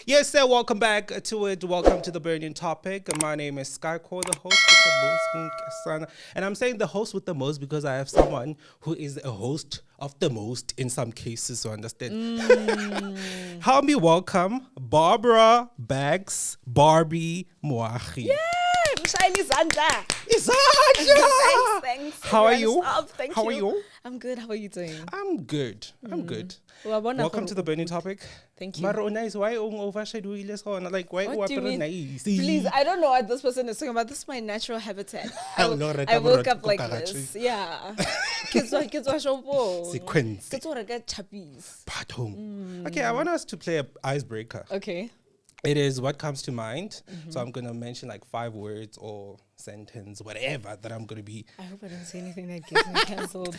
Yes, sir. Welcome back to it. Welcome to the burning topic. My name is Skycore, the host with the most. And I'm saying the host with the most because I have someone who is a host of the most in some cases. So understand. Help me welcome Barbara Bags Barbie Moagi. Yay! Shiny Santa. Isanja! Thanks. How are you? Thank How you. are you? I'm good. How are you doing? I'm good. I'm good. Welcome Welcome to the burning topic. Thank you. Maro nice. Why overshadowing this one? Like why What do you mean? nice? Please, I don't know what this person is talking about. This is my natural habitat. Lord, I woke up Kamarot, like Kokarachi. this. Yeah. Kids are shopo. Sequence. Kids are get chappies. Pardon. Okay, I want us to play an icebreaker. Okay. It is what comes to mind. So I'm going to mention like 5 words or sentence, whatever that I'm going to be. I hope I don't say anything that gets me cancelled.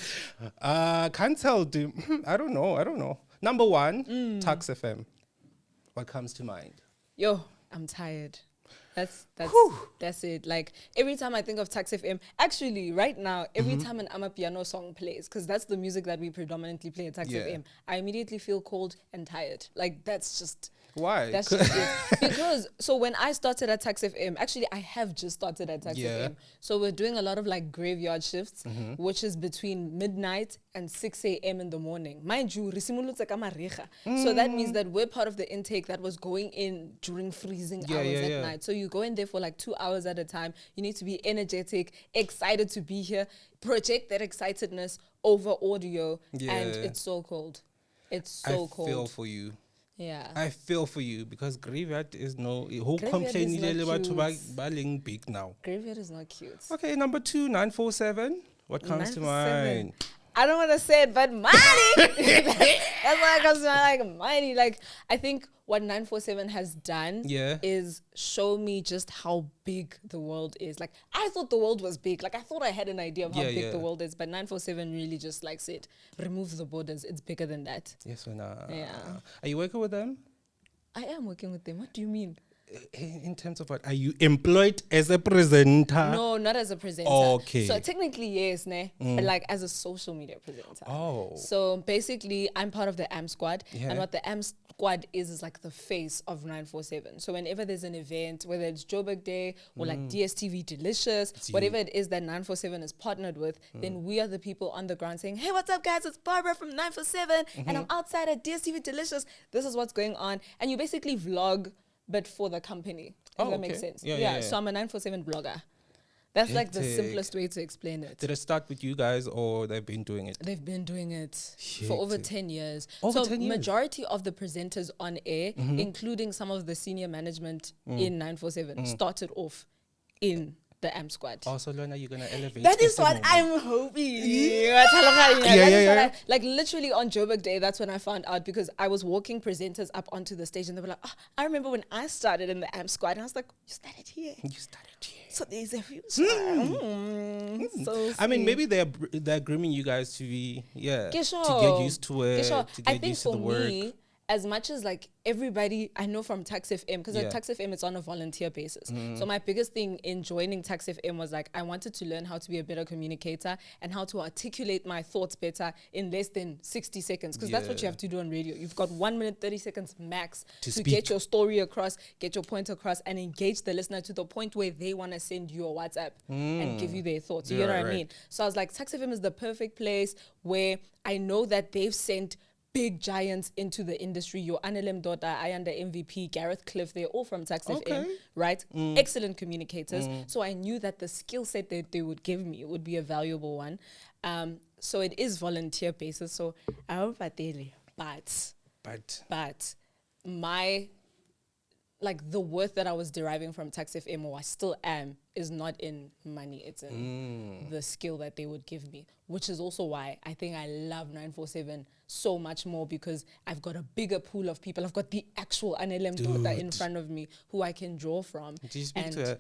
Can't tell. I don't know. Number 1, Tuks FM. What comes to mind? Yo, I'm tired. That's it. Like every time I think of Tuks FM, actually right now, every time an Amapiano song plays, because that's the music that we predominantly play at Tuks FM, I immediately feel cold and tired. Like that's just Why? That's just it. Because so when I started at Tuks FM, actually I have just started at Tuks FM. So we're doing a lot of like graveyard shifts, which is between midnight and 6 a.m. in the morning. Mind you, so that means that we're part of the intake that was going in during freezing hours at night. So you go in there for like 2 hours at a time. You need to be energetic, excited to be here, project that excitedness over audio, and it's so cold. It's so cold. I feel for you. Yeah. I feel for you because graveyard is who complain about big now. Graveyard is not cute. Okay, number 2, 947. What comes to mind? I don't want to say it, but money. That's what comes to mind, like money. Like I think what 947 has done is show me just how big the world is. Like I thought the world was big. Like I thought I had an idea of how big the world is, but 947 really just like said, remove the borders. It's bigger than that. Yes or no? Yeah. Are you working with them? I am working with them. What do you mean? In terms of what? Are you employed as a presenter? No, not as a presenter. Okay. So technically, yes, but like as a social media presenter. Oh. So basically, I'm part of the AM squad. Yeah. And what the AM squad is like the face of 947. So whenever there's an event, whether it's Joburg Day or like DSTV Delicious, whatever it is that 947 is partnered with, then we are the people on the ground saying, hey, what's up, guys? It's Barbara from 947. And I'm outside at DSTV Delicious. This is what's going on. And you basically vlog, but for the company, if that makes sense. Yeah. So I'm a 947 blogger. That's like the simplest way to explain it. Did it start with you guys or they've been doing it? They've been doing it for over 10 years. Over 10 years? Majority of the presenters on air, including some of the senior management in 947, started off in the AM squad. Oh, so Lorna, you're going to elevate. That is what I'm hoping. Like literally on Joburg Day, that's when I found out because I was walking presenters up onto the stage and they were like, oh, I remember when I started in the AM squad. And I was like, you started here. So there's a future. So I mean, maybe they're grooming you guys to be, to get used to it, to get used to the work. Me, as much as like everybody I know from Tuks FM, because at Tuks FM it's on a volunteer basis. So my biggest thing in joining Tuks FM was like I wanted to learn how to be a better communicator and how to articulate my thoughts better in less than 60 seconds. Because that's what you have to do on radio. You've got 1 minute, 30 seconds max to get your story across, get your point across, and engage the listener to the point where they want to send you a WhatsApp and give you their thoughts. You know what I mean? So I was like, Tuks FM is the perfect place where I know that they've sent big giants into the industry. Your Annelem Dota, Ayanda MVP, Gareth Cliff, they're all from Tuks FM, right? Excellent communicators. So I knew that the skill set that they would give me would be a valuable one. So it is volunteer basis. So I hope I daily, but my like the worth that I was deriving from Tuks FM, or I still am, is not in money. It's in the skill that they would give me, which is also why I think I love 947 so much more, because I've got a bigger pool of people. I've got the actual Annelem daughter in front of me who I can draw from. Did you speak to her?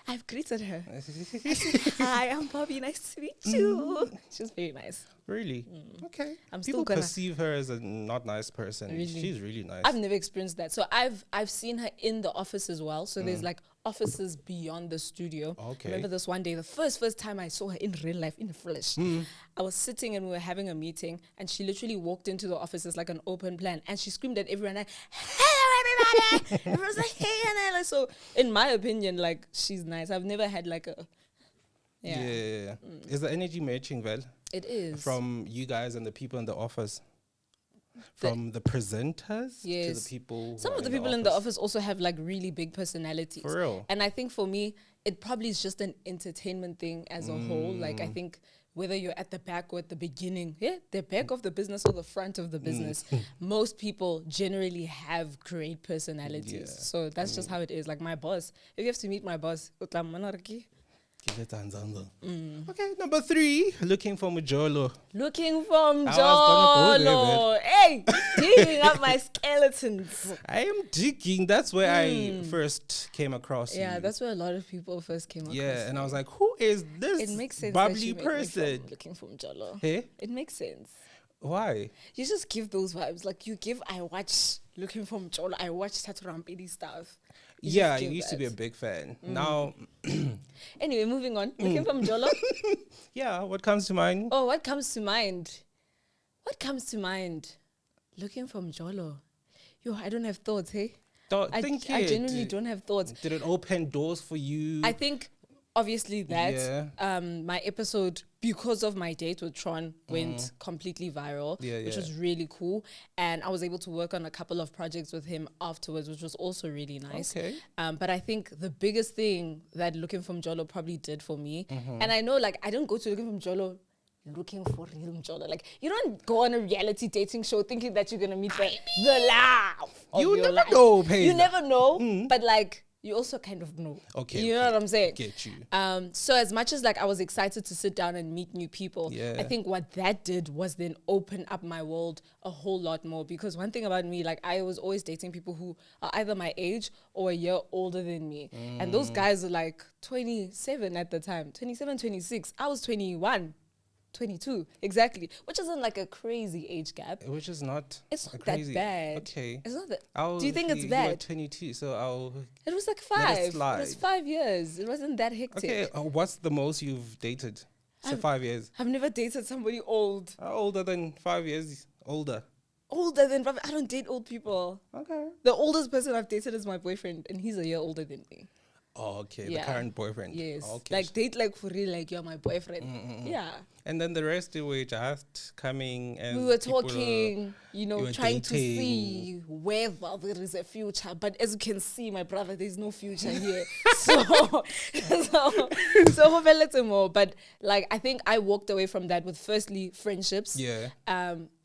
I've greeted her. I said, hi, I'm Bobby. Nice to meet you. She's very nice. Really? Okay. I'm People still perceive her as a not nice person. Really? She's really nice. I've never experienced that. So I've seen her in the office as well. So there's like offices beyond the studio. Okay. I remember this one day, the first time I saw her in real life, in the flesh. I was sitting and we were having a meeting, and she literally walked into the office as like an open plan, and she screamed at everyone like, "Hello, everybody. Everyone's like, hey, and like, so in my opinion, like, she's nice. I've never had like a Yeah. Is the energy matching well? It is. From you guys and the people in the office? From the presenters to the people. Some of the people in the office also have like really big personalities. For real. And I think for me, it probably is just an entertainment thing as a whole. Like, I think whether you're at the back or at the beginning, the back of the business or the front of the business, most people generally have great personalities. Yeah. So that's just how it is. Like my boss, if you have to meet my boss, Okay, number 3, looking for Mjolo. looking from I was gonna go Mjolo. Hey, digging up my skeletons. I am digging. That's where I first came across Yeah, you. that's where a lot of people first came across. Yeah, and I was like, who is this It makes sense bubbly that you make me person? from looking from Mjolo. Hey? It makes sense. Why? You just give those vibes. Like you give, I watch looking from Mjolo. I watch Tatu Rampedi stuff. Yeah, I used to be a big fan. Now, Anyway, moving on. Looking from Mjolo. yeah, what comes to mind? Oh, what comes to mind? What comes to mind? Looking from Mjolo. Yo, I don't have thoughts, hey? I genuinely don't have thoughts. Did it open doors for you? I think obviously that my episode, because of my date with Tron, went completely viral, which was really cool. And I was able to work on a couple of projects with him afterwards, which was also really nice. Okay. But I think the biggest thing that Looking from Mjolo probably did for me, and I know like I don't go to Looking from Mjolo looking for real Mjolo. Like you don't go on a reality dating show thinking that you're gonna meet the love of You your never life. know, Payla. You never know, but like you also kind of know. Okay. You know what I'm saying? Get you. So as much as like I was excited to sit down and meet new people, Yeah. I think what that did was then open up my world a whole lot more. Because one thing about me, like I was always dating people who are either my age or a year older than me. And those guys are like 27 at the time, 27, 26. I was 21. 22, exactly, which isn't like a crazy age gap. Which is not. It's not crazy. that bad. Okay. It's not that. Do you think it's You were bad? 22, so I'll. It was like Let 5. it slide. It was 5 years. It wasn't that hectic. Okay, what's the most you've dated? So 5 years. I've never dated somebody old. Older than 5 years. Older. Older than I don't date old people. Okay. The oldest person I've dated is my boyfriend, and he's a year older than me. Oh, okay. Yeah. The current boyfriend. Yes. Okay. Like date like for real, like you're my boyfriend. Yeah. And then the rest we were just coming and We were people, talking, you know, you were trying to dating. see whether there is a future. But as you can see, my brother, there's no future here. so let's more. But like, I think I walked away from that with firstly friendships. Yeah.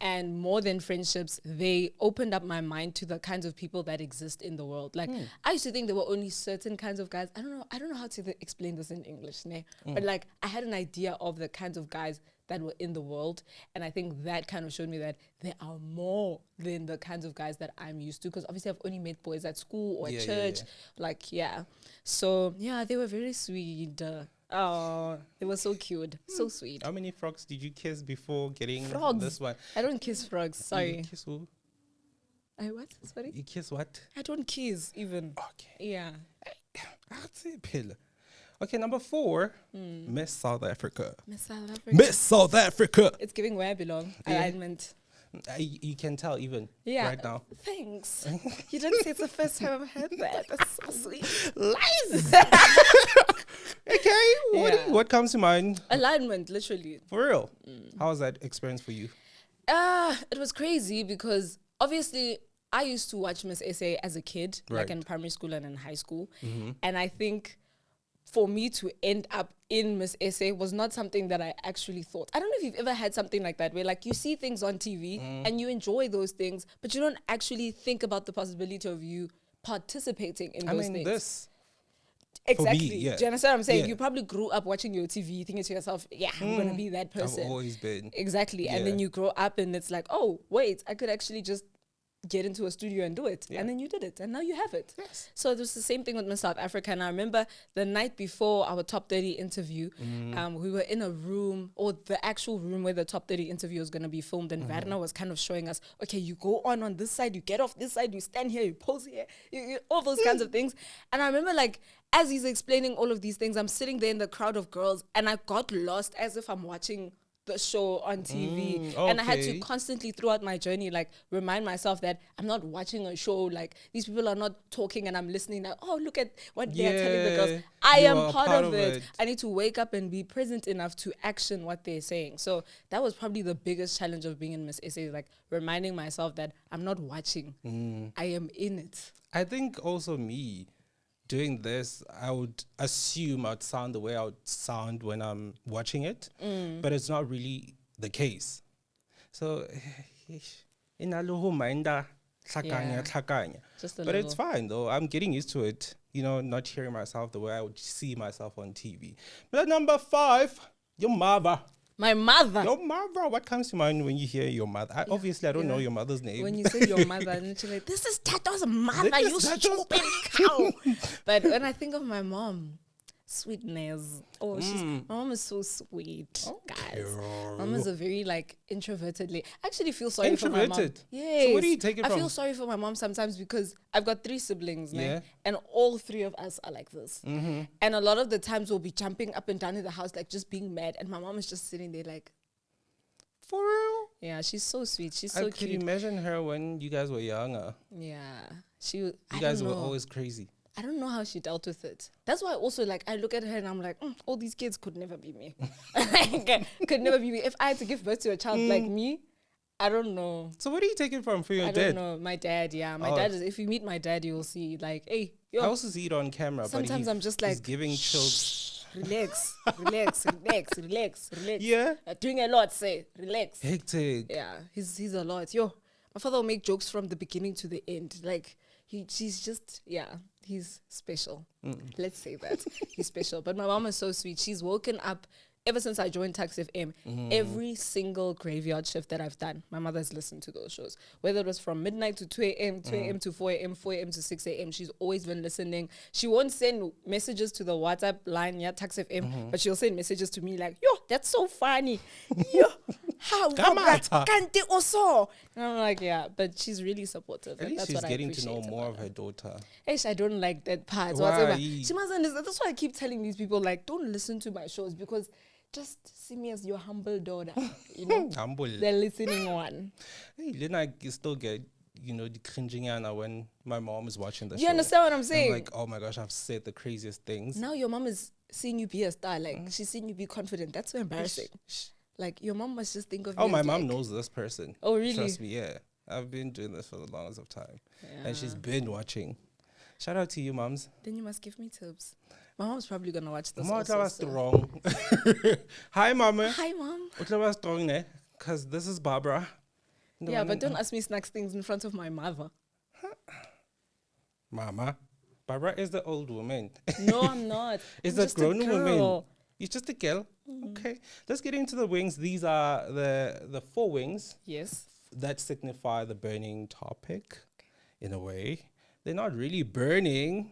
And more than friendships, they opened up my mind to the kinds of people that exist in the world. Like I used to think there were only certain kinds of guys. I don't know how to explain this in English, but like I had an idea of the kinds of guys that were in the world, and I think that kind of showed me that there are more than the kinds of guys that I'm used to, because obviously I've only met boys at school or at church. So they were very sweet. Oh, they were so cute, so sweet. How many frogs did you kiss before getting Frogs. this one? I don't kiss frogs. Sorry. You kiss who? I what? Sorry. You kiss what? I don't kiss even. Okay. Yeah. That's it, Pill. Okay, number 4, Miss South Africa. Miss South Africa. Miss South Africa. It's giving where I belong. Yeah. Alignment. You can tell even right now. Thanks. You didn't say it's the first time I've heard that. That's so sweet. Lies. Okay, what comes to mind? Alignment, literally. For real. How was that experience for you? It was crazy because obviously I used to watch Miss SA as a kid, like in primary school and in high school. And I think for me to end up in Miss SA was not something that I actually thought. I don't know if you've ever had something like that where like you see things on TV and you enjoy those things, but you don't actually think about the possibility of you participating in those things. This. Exactly. Me, yeah. Do you understand what I'm saying? Yeah. You probably grew up watching your TV thinking to yourself, I'm going to be that person. I've always been. Exactly. And then you grow up and it's like, oh, wait, I could actually just get into a studio and do it. And then you did it. And now you have it. Yes. So it was the same thing with Miss South Africa. And I remember the night before our Top 30 interview, we were in a room, or the actual room where the Top 30 interview was going to be filmed. And Werner was kind of showing us, okay, you go on this side, you get off this side, you stand here, you pose here, all those kinds of things. And I remember like, as he's explaining all of these things, I'm sitting there in the crowd of girls and I got lost as if I'm watching the show on TV. And I had to constantly throughout my journey, like remind myself that I'm not watching a show. Like these people are not talking and I'm listening. Like, oh, look at what they're telling the girls. I am part of it. I need to wake up and be present enough to action what they're saying. So that was probably the biggest challenge of being in Miss SA, like reminding myself that I'm not watching. I am in it. I think also me doing this, I would assume I'd sound the way I would sound when I'm watching it, but it's not really the case. So, but it's fine though. I'm getting used to it, you know, not hearing myself the way I would see myself on TV. But at number 5, your mother. My mother. Your mother. What comes to mind when you hear your mother? Obviously, I don't know your mother's name. When you say your mother, and you're like, this is Tato's mother, you stupid cow. But when I think of my mom, sweetness. Oh, my mom is so sweet, guys. Mom is a very like introverted lady. I actually feel sorry for my mom. Yes. So what do you take it from? I feel sorry for my mom sometimes because I've got 3 siblings, and all 3 of us are like this. And a lot of the times we'll be jumping up and down in the house, like just being mad, and my mom is just sitting there like, for real? Yeah, she's so sweet. She's so cute. I could imagine her when you guys were younger. Yeah, you guys were always crazy. I don't know how she dealt with it. That's why also, like, I look at her and I'm like, all these kids could never be me. Could never be me. If I had to give birth to a child like me, I don't know. So where do you take it from for your dad? I don't know. My dad, yeah. My dad is, if you meet my dad, you'll see, like, hey, yo. I also see it on camera. Sometimes but I'm just like, he's giving chills. Relax. Yeah. Doing a lot, say, relax. Hectic. Yeah, he's a lot. Yo, my father will make jokes from the beginning to the end. Like, she's just, he's special. Let's say that. He's special. But my mom is so sweet. She's woken up ever since I joined Tuks FM. Every single graveyard shift that I've done, my mother's listened to those shows. Whether it was from midnight to 2 a.m., 2 a.m. to 4 a.m., 4 a.m. to 6 a.m., she's always been listening. She won't send messages to the WhatsApp line, Tuks FM, but she'll send messages to me like, yo, that's so funny. Yo, how can't they also? And I'm like, yeah, but she's really supportive. At least she's getting to know more of her daughter. I don't like that part. Why? She must understand. That's why I keep telling these people, like, don't listen to my shows because just see me as your humble daughter. You know? Humble. The listening one. Hey, then I still get, the cringing Anna when my mom is watching the show. You understand what I'm saying? I'm like, oh my gosh, I've said the craziest things. Now your mom is seeing you be a star. Like, she's seeing you be confident. That's so embarrassing. Like, your mom must just think of you. Oh, my mom knows this person. Oh, really? Trust me, yeah. I've been doing this for the longest of time. Yeah. And she's been watching. Shout out to you, moms. Then you must give me tips. My mom's probably going to watch this Mom, also. Strong. Hi, mama. Hi, mom. Was strong, ne? Because this is Barbara. Yeah, but don't ask me snacks things in front of my mother. Mama. Barbara is the old woman. No, I'm not. It's a grown woman. You're just a girl. Okay. Let's get into the wings. These are the 4 wings. Yes. That signify the burning topic in a way. They're not really burning.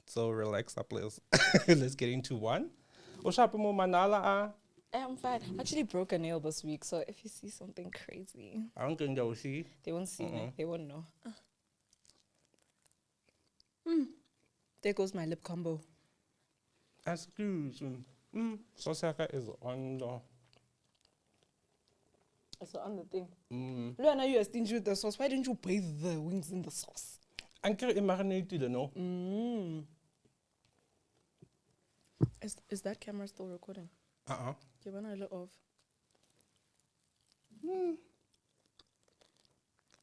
So relax up, please. Let's get into 1. I'm fine. I actually broke a nail this week, so if you see something crazy, I don't think they'll see. They won't see me. They won't know. There goes my lip combo. Excuse me. Sosaka is on the... It's on the thing. Luana, you are stingy with the sauce. Why didn't you bathe the wings in the sauce? I'm marinated, no? Is that camera still recording? Give a look off.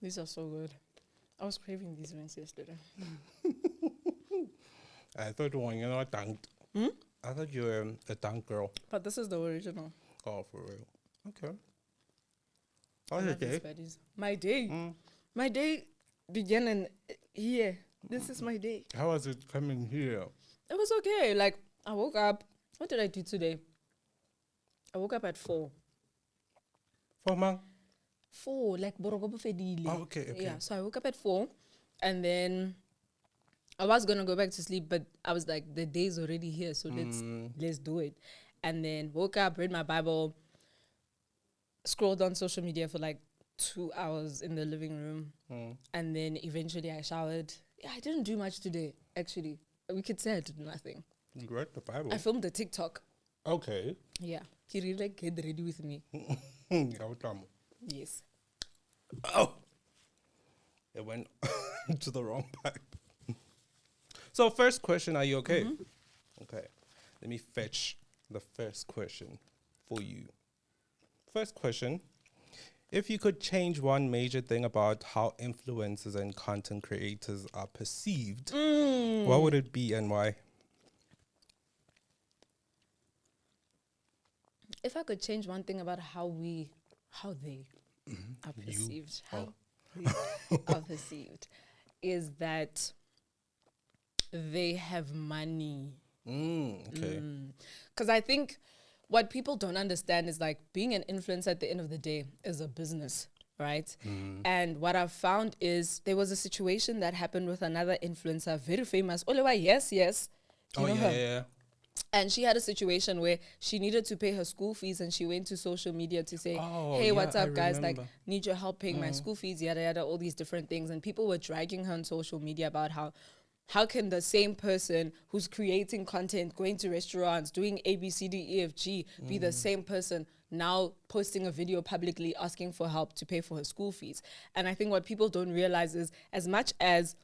These are so good. I was craving these wings yesterday. I thought you're not dunked. I thought you were a dunk girl. But this is the original. Oh, for real. Okay. How's your day? My day? My day began in here. This is my day. How was it coming here? It was okay. Like, I woke up. What did I do today? I woke up at 4. 4, man? 4, like Borogobo Fedili. Oh, okay. Yeah, so I woke up at 4, and then I was gonna go back to sleep, but I was like, the day's already here, so let's do it. And then woke up, read my Bible, scrolled on social media for like 2 hours in the living room, and then eventually I showered. Yeah, I didn't do much today, actually. We could say I did nothing. You read the Bible? I filmed a TikTok. Okay. Yeah. Kirila, get ready with me. Yes. Oh, it went to the wrong pipe. So, first question, are you okay? Okay, let me fetch the first question for you. First question, if you could change one major thing about how influencers and content creators are perceived, what would it be and why? If I could change one thing about how they are perceived, how they are perceived, is that they have money. Okay. Because I think what people don't understand is like being an influencer at the end of the day is a business, right? And what I've found is there was a situation that happened with another influencer, very famous. Olewa, yes. Do you know her? Yeah. And she had a situation where she needed to pay her school fees and she went to social media to say, Oh, hey, yeah, what's up, I guys? Like, remember. need your help paying my school fees, yada, yada, all these different things. And people were dragging her on social media about how can the same person who's creating content, going to restaurants, doing A, B, C, D, E, F, G, be the same person now posting a video publicly asking for help to pay for her school fees? And I think what people don't realize is as much as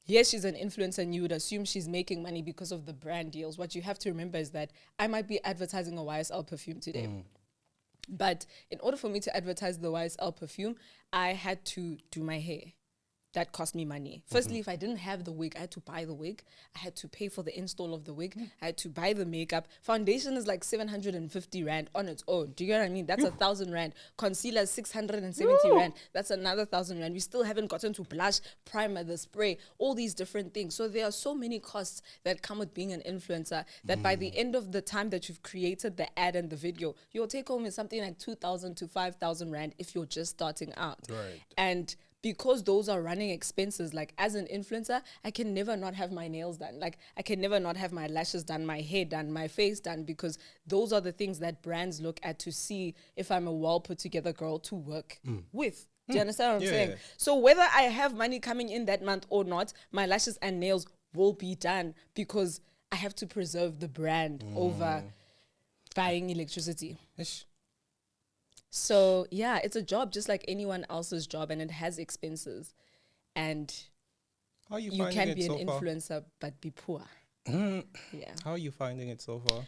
yes, she's an influencer and you would assume she's making money because of the brand deals. What you have to remember is that I might be advertising a YSL perfume today. But in order for me to advertise the YSL perfume, I had to do my hair. That cost me money. Firstly, if I didn't have the wig, I had to buy the wig. I had to pay for the install of the wig. I had to buy the makeup. Foundation is like 750 Rand on its own. Do you get what I mean? That's 1,000 Rand. Concealer is 670 Rand. That's another 1,000 Rand. We still haven't gotten to blush, primer, the spray, all these different things. So there are so many costs that come with being an influencer that by the end of the time that you've created the ad and the video, your take home is something like 2,000 to 5,000 Rand if you're just starting out. Right. And because those are running expenses, like as an influencer, I can never not have my nails done. Like I can never not have my lashes done, my hair done, my face done, because those are the things that brands look at to see if I'm a well put together girl to work with. Do you understand what I'm saying? So whether I have money coming in that month or not, my lashes and nails will be done because I have to preserve the brand over buying electricity. Ish. So yeah, it's a job just like anyone else's job, and it has expenses. And How are you you finding can it be so an far? influencer but be poor. Yeah, How are you finding it so far?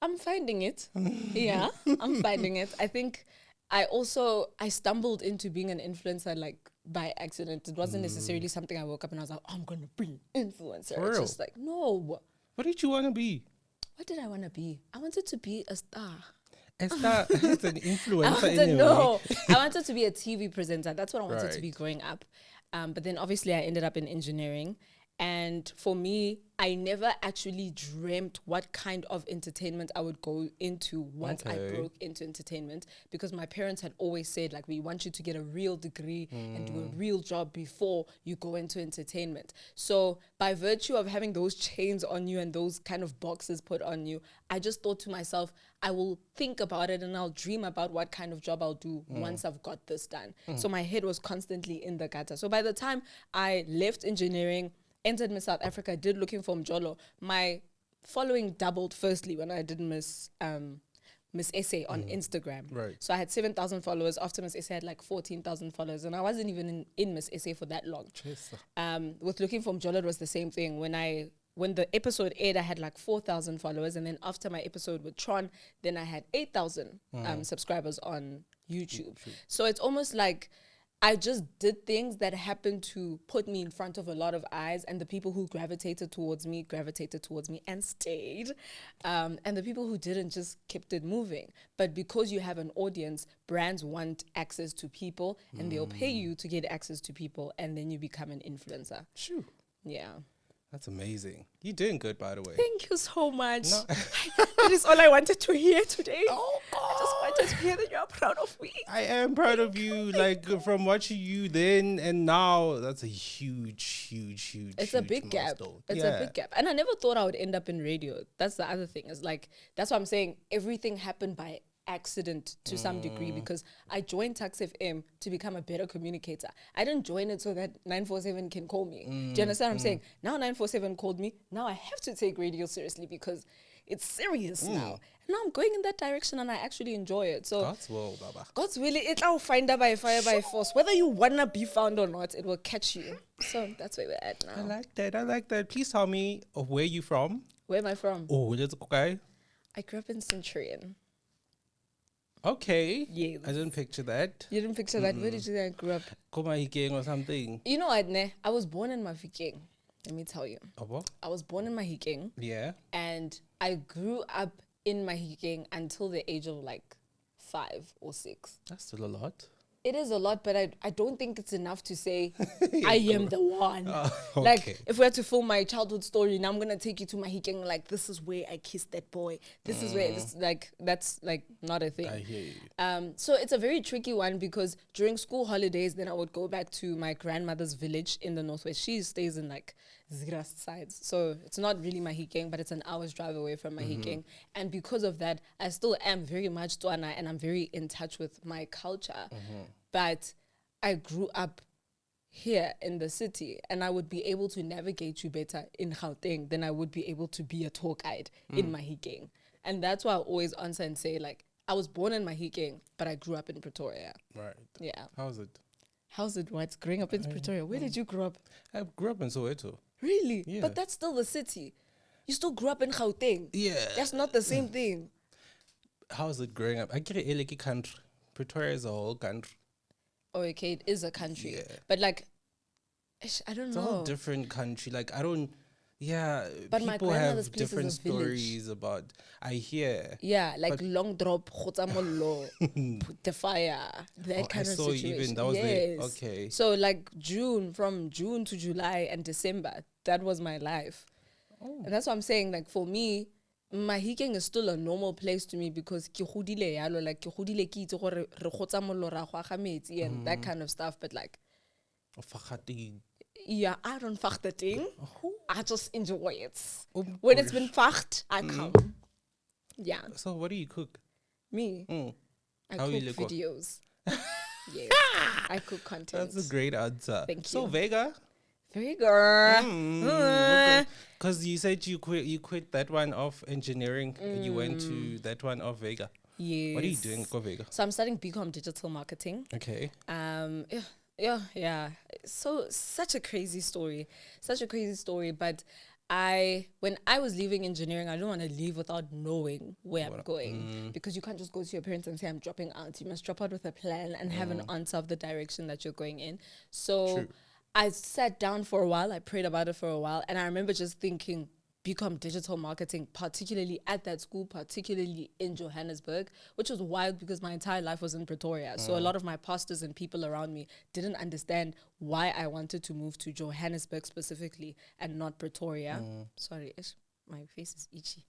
I'm finding it. Yeah, I'm finding it. I think I stumbled into being an influencer like by accident. It wasn't necessarily something I woke up and I was like, oh, I'm gonna be an influencer. For It's real? just like, no. What did you want to be? What did I want to be? I wanted to be a star. It's an I influencer wanted, anyway. no, I wanted to be a TV presenter. That's what I wanted to be Right. growing up. But then obviously I ended up in engineering. And for me, I never actually dreamt what kind of entertainment I would go into once I Okay. broke into entertainment, because my parents had always said, like, we want you to get a real degree and do a real job before you go into entertainment. So by virtue of having those chains on you and those kind of boxes put on you, I just thought to myself, I will think about it and I'll dream about what kind of job I'll do once I've got this done. So my head was constantly in the gutter. So by the time I left engineering, entered Miss South Africa, did Looking for Mjolo, my following doubled firstly when I did Miss Essay on Instagram. Right. So I had 7,000 followers. After Miss Essay, I had like 14,000 followers. And I wasn't even in Miss Essay for that long. With Looking for Mjolo, it was the same thing. When the episode aired, I had like 4,000 followers. And then after my episode with Tron, then I had 8,000 subscribers on YouTube. So it's almost like I just did things that happened to put me in front of a lot of eyes, and the people who gravitated towards me and stayed. And the people who didn't just kept it moving. But because you have an audience, brands want access to people and they'll pay you to get access to people, and then you become an influencer. Shoo. Yeah. That's amazing. You're doing good, by the way. Thank you so much. No. That is all I wanted to hear today. Oh, I just wanted to hear that you're proud of me. I am proud of you. Like from watching you then and now, that's a huge. It's a big gap. milestone. It's a big gap. And I never thought I would end up in radio. That's the other thing. Is like, that's what I'm saying. Everything happened by accident to some degree, because I joined Tuks FM to become a better communicator. I didn't join it so that 947 can call me. Do you understand what I'm saying? Now 947 called me. Now I have to take radio seriously, because It's serious now. And now I'm going in that direction and I actually enjoy it. So God's will, Baba. God's will, it'll find out by fire, by force. Whether you wanna be found or not, it will catch you. So that's where we're at now. I like that. Please tell me where you from. Where am I from? Oh, let's go, guy. I grew up in Centurion. Okay. Yes. I didn't picture that. You didn't picture that? Where did you think I grew up? Komahikeng or something. You know what, ne? I was born in Mahikeng. Let me tell you. Oh, I was born in Mahikeng. yeah. And I grew up in Mahikeng until the age of like 5 or 6. That's still a lot. It is a lot, but I don't think it's enough to say I am the one. Okay. Like, if we had to film my childhood story, now I'm going to take you to Mahikeng, like, this is where I kissed that boy. This is where, this, like, that's, like, not a thing. I hear you. So it's a very tricky one because during school holidays, then I would go back to my grandmother's village in the northwest. She stays in, like, Zgras sides. So it's not really Mahikeng, but it's an hour's drive away from Mahikeng. And because of that, I still am very much Tswana and I'm very in touch with my culture. But I grew up here in the city and I would be able to navigate you better in Gauteng than I would be able to be a tour guide in Mahikeng. And that's why I always answer and say, like, I was born in Mahikeng, but I grew up in Pretoria. Right. Yeah. How's it? How's it what? Growing up in Pretoria? Where did you grow up? I grew up in Soweto. Really? Yeah. But that's still the city. You still grew up in Gauteng. Yeah. That's not the same thing. How's it growing up? I get a country. Pretoria is a whole country. Oh, okay, it is a country. Yeah. But like, I don't It's know. a whole different country. Like, I don't... Yeah, But my people grandmother's have place is a different village. stories about... I hear. Yeah, like long drop, Khotamolo, put the fire, that kind I of saw situation. even, that was yes. okay. So like from June to July and December, that was my life. Oh. And that's what I'm saying, like for me, Mahikeng is still a normal place to me because ke godile yalo, like ke godile ke itse gore re khotsa mollo ra go aga metsi and that kind of stuff. But like, yeah, I don't fuck the thing. I just enjoy it. When it's been fucked, I come. Yeah. So what do you cook? Me, I How cook you look up? videos. Yes, I cook content. That's a great answer. Thank So you. Vega, Very good. because you said you quit that one of engineering and you went to that one of Vega. Yes. What are you doing for Vega? So I'm studying BCom digital marketing. Okay. Yeah. So such a crazy story. But when I was leaving engineering, I don't want to leave without knowing where I'm going because you can't just go to your parents and say I'm dropping out. You must drop out with a plan and have an answer of the direction that you're going in. So True. I sat down for a while. I prayed about it for a while, and I remember just thinking, become digital marketing, particularly at that school, particularly in Johannesburg, which was wild because my entire life was in Pretoria. So a lot of my pastors and people around me didn't understand why I wanted to move to Johannesburg specifically and not Pretoria. Sorry, my face is itchy.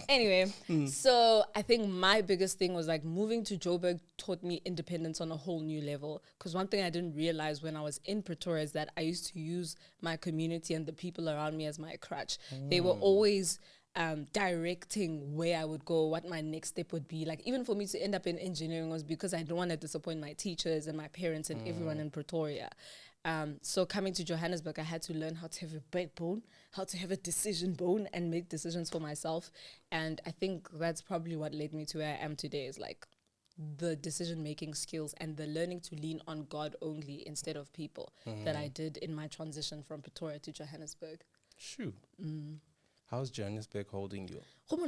Anyway, so I think my biggest thing was like moving to Joburg taught me independence on a whole new level. Because one thing I didn't realize when I was in Pretoria is that I used to use my community and the people around me as my crutch. They were always directing where I would go, what my next step would be. Like even for me to end up in engineering was because I don't want to disappoint my teachers and my parents and everyone in Pretoria. So coming to Johannesburg, I had to learn how to have a backbone, how to have a decision bone and make decisions for myself. And I think that's probably what led me to where I am today is like the decision-making skills and the learning to lean on God only instead of people that I did in my transition from Pretoria to Johannesburg. Shoot. How's Johannesburg holding you? Like,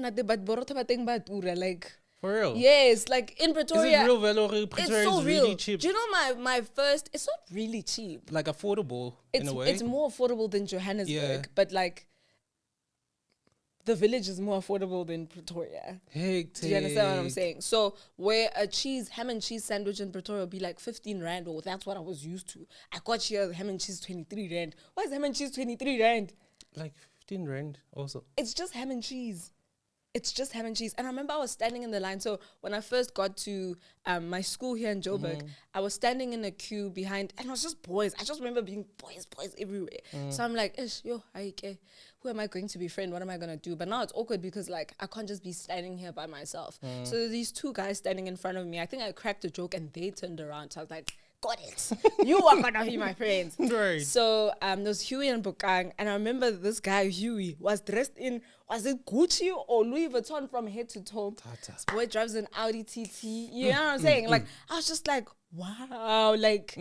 For real? yes, like in Pretoria. Is it real value? It's Pretoria so is real. really cheap. Do you know my first? It's not really cheap. Like affordable in a way. It's more affordable than Johannesburg, Yeah. but like the village is more affordable than Pretoria. Hectic. Do you understand what I'm saying? So where a ham and cheese sandwich in Pretoria would be like 15 rand, or that's what I was used to. I got here ham and cheese 23 rand. Why is ham and cheese 23 rand? Like 15 rand also. It's just ham and cheese. It's just ham and cheese. And I remember I was standing in the line. So when I first got to my school here in Joburg, I was standing in a queue behind, and it was just boys. I just remember being boys everywhere. So I'm like, who am I going to befriend? What am I going to do? But now it's awkward because like I can't just be standing here by myself. So there's these two guys standing in front of me. I think I cracked a joke and they turned around. So I was like, got it. You are gonna be my friends. Right. So there was Huey and Bukang, and I remember this guy Huey was dressed in, was it Gucci or Louis Vuitton from head to toe? This boy drives an Audi TT. You know what I'm saying? Like I was just like, wow, like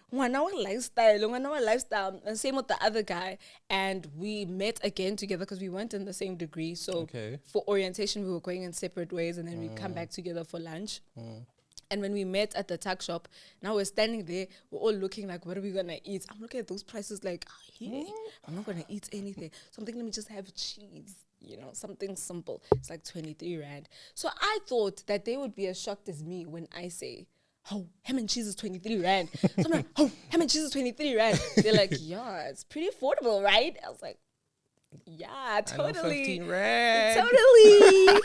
one hour lifestyle, and same with the other guy. And we met again together because we weren't in the same degree. So for orientation, we were going in separate ways, and then we come back together for lunch. And when we met at the tuck shop, now we're standing there, we're all looking like, what are we going to eat? I'm looking at those prices like, I'm not going to eat anything. So I'm thinking, let me just have cheese, something simple. It's like 23 Rand. So I thought that they would be as shocked as me when I say, oh, ham and cheese is 23 Rand. So I'm like, oh, ham and cheese is 23 Rand. They're like, yeah, it's pretty affordable, right? I was like, yeah, totally. 15 Rand.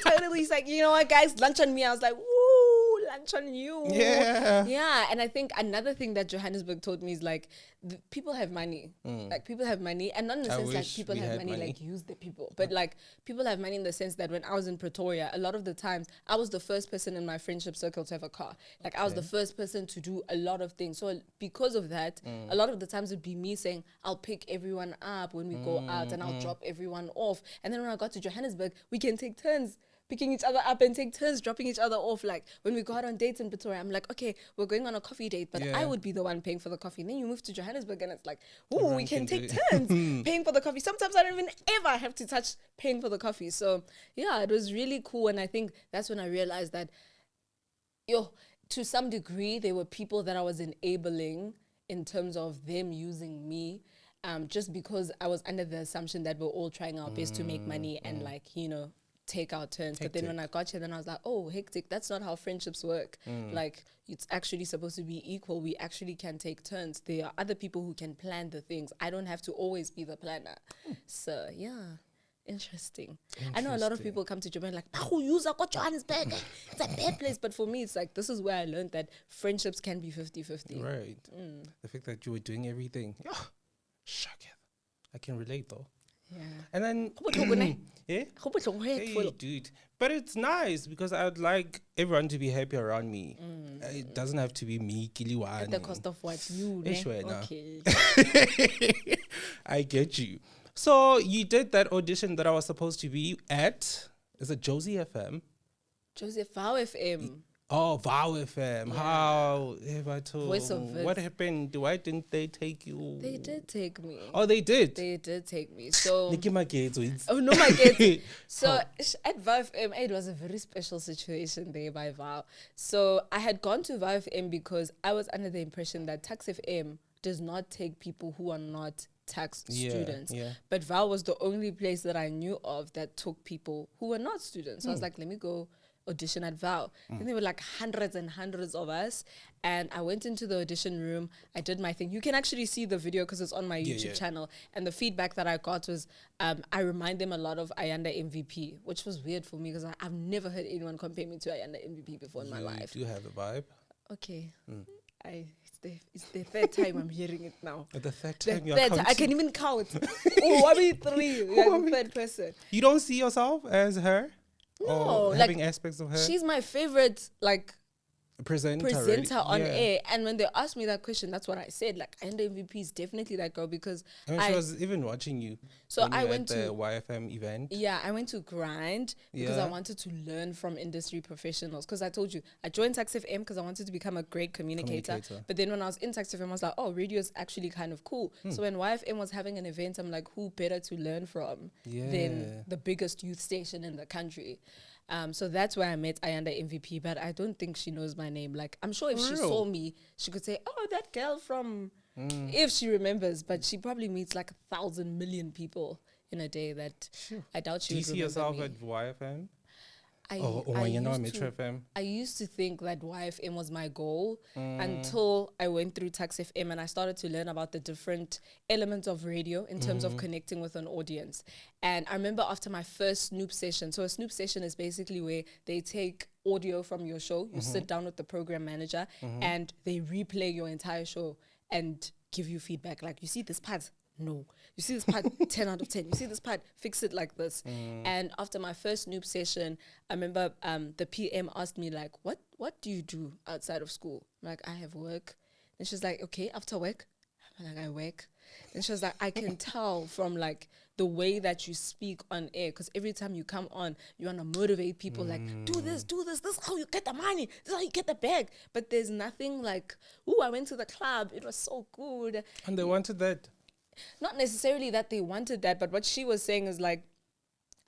Totally. He's like, you know what, guys, lunch on me. I was like, woo, lunch on you. Yeah. And I think another thing that Johannesburg taught me is like, people have money. Like people have money, and not in the sense like people have money, like use the people, but like people have money in the sense that when I was in Pretoria, a lot of the times I was the first person in my friendship circle to have a car. Like I was the first person to do a lot of things. So because of that, a lot of the times it'd be me saying, I'll pick everyone up when we go out and I'll drop everyone off. And then when I got to Johannesburg, we can take turns picking each other up and take turns dropping each other off. Like when we go out on dates in Pretoria, I'm like, okay, we're going on a coffee date, but I would be the one paying for the coffee. And then you move to Johannesburg and it's like, ooh, we can take turns paying for the coffee. Sometimes I don't even ever have to touch paying for the coffee. So yeah, it was really cool. And I think that's when I realized that, to some degree, there were people that I was enabling in terms of them using me. Just because I was under the assumption that we're all trying our best to make money and take our turns. Hectic. But then when I got here, then I was like, oh, hectic. That's not how friendships work. Like, it's actually supposed to be equal. We actually can take turns. There are other people who can plan the things. I don't have to always be the planner. So, yeah. Interesting. I know a lot of people come to Japan like, Johannesburg. It's a bad place. But for me, it's like, this is where I learned that friendships can be 50-50. Right. The fact that you were doing everything. Shock it. I can relate though. Yeah. And then hey, dude. But it's nice because I would like everyone to be happy around me. It doesn't have to be me, Kiliwan. At the cost of what? You. Okay. I get you. So you did that audition that I was supposed to be at. Is it Josie FM? Josie Vow FM. Oh, Vow FM. Yeah. How have I told? Voice of what happened? Why didn't they take you? They did take me. Oh, they did? They did take me. So Nikki my kids. Oh, no, my kids. So at Vow FM, it was a very special situation there by Vow. So I had gone to Vow FM because I was under the impression that Tuks FM does not take people who are not Tuks students. Yeah. But Vow was the only place that I knew of that took people who were not students. So I was like, let me go audition at Vow. And there were like hundreds and hundreds of us. And I went into the audition room. I did my thing. You can actually see the video because it's on my YouTube channel. And the feedback that I got was, I remind them a lot of Ayanda MVP, which was weird for me because I've never heard anyone compare me to Ayanda MVP before in my life. Do you have the vibe? Okay. It's the third time I'm hearing it now. The third time you're counting? I can even count. I mean 3. You're the third person. You don't see yourself as her? No. Or having aspects of her? She's my favorite, presenter on air. And when they asked me that question, that's what I said. Like, Ayanda MVP is definitely that girl because she was even watching you. So I went to the YFM event. Yeah, I went to grind because I wanted to learn from industry professionals. Because I told you, I joined Tuks FM because I wanted to become a great communicator. But then when I was in Tuks FM, I was like, oh, radio is actually kind of cool. So when YFM was having an event, I'm like, who better to learn from than the biggest youth station in the country? So that's where I met Ayanda MVP, but I don't think she knows my name. Like, I'm sure if she saw me, she could say, oh, that girl from, if she remembers, but she probably meets like 1,000 million people in a day that I doubt she would remember. Do you see yourself me. at YFM? I used to think that YFM was my goal until I went through Tuks FM and I started to learn about the different elements of radio in terms of connecting with an audience. And I remember after my first Snoop session, so a Snoop session is basically where they take audio from your show, you sit down with the program manager and they replay your entire show and give you feedback. Like, you see this part? No. You see this part? 10 out of 10. You see this part? Fix it like this. And after my first Snoop session, I remember the PM asked me, like, what do you do outside of school? I'm like, I have work. And she's like, okay, after work? I'm like, I work. And she was like, I can tell from like the way that you speak on air, because every time you come on, you want to motivate people like, do this, this is how you get the money, this is how you get the bag. But there's nothing like, ooh, I went to the club, it was so good. And they wanted that. Not necessarily that they wanted that, but what she was saying is like,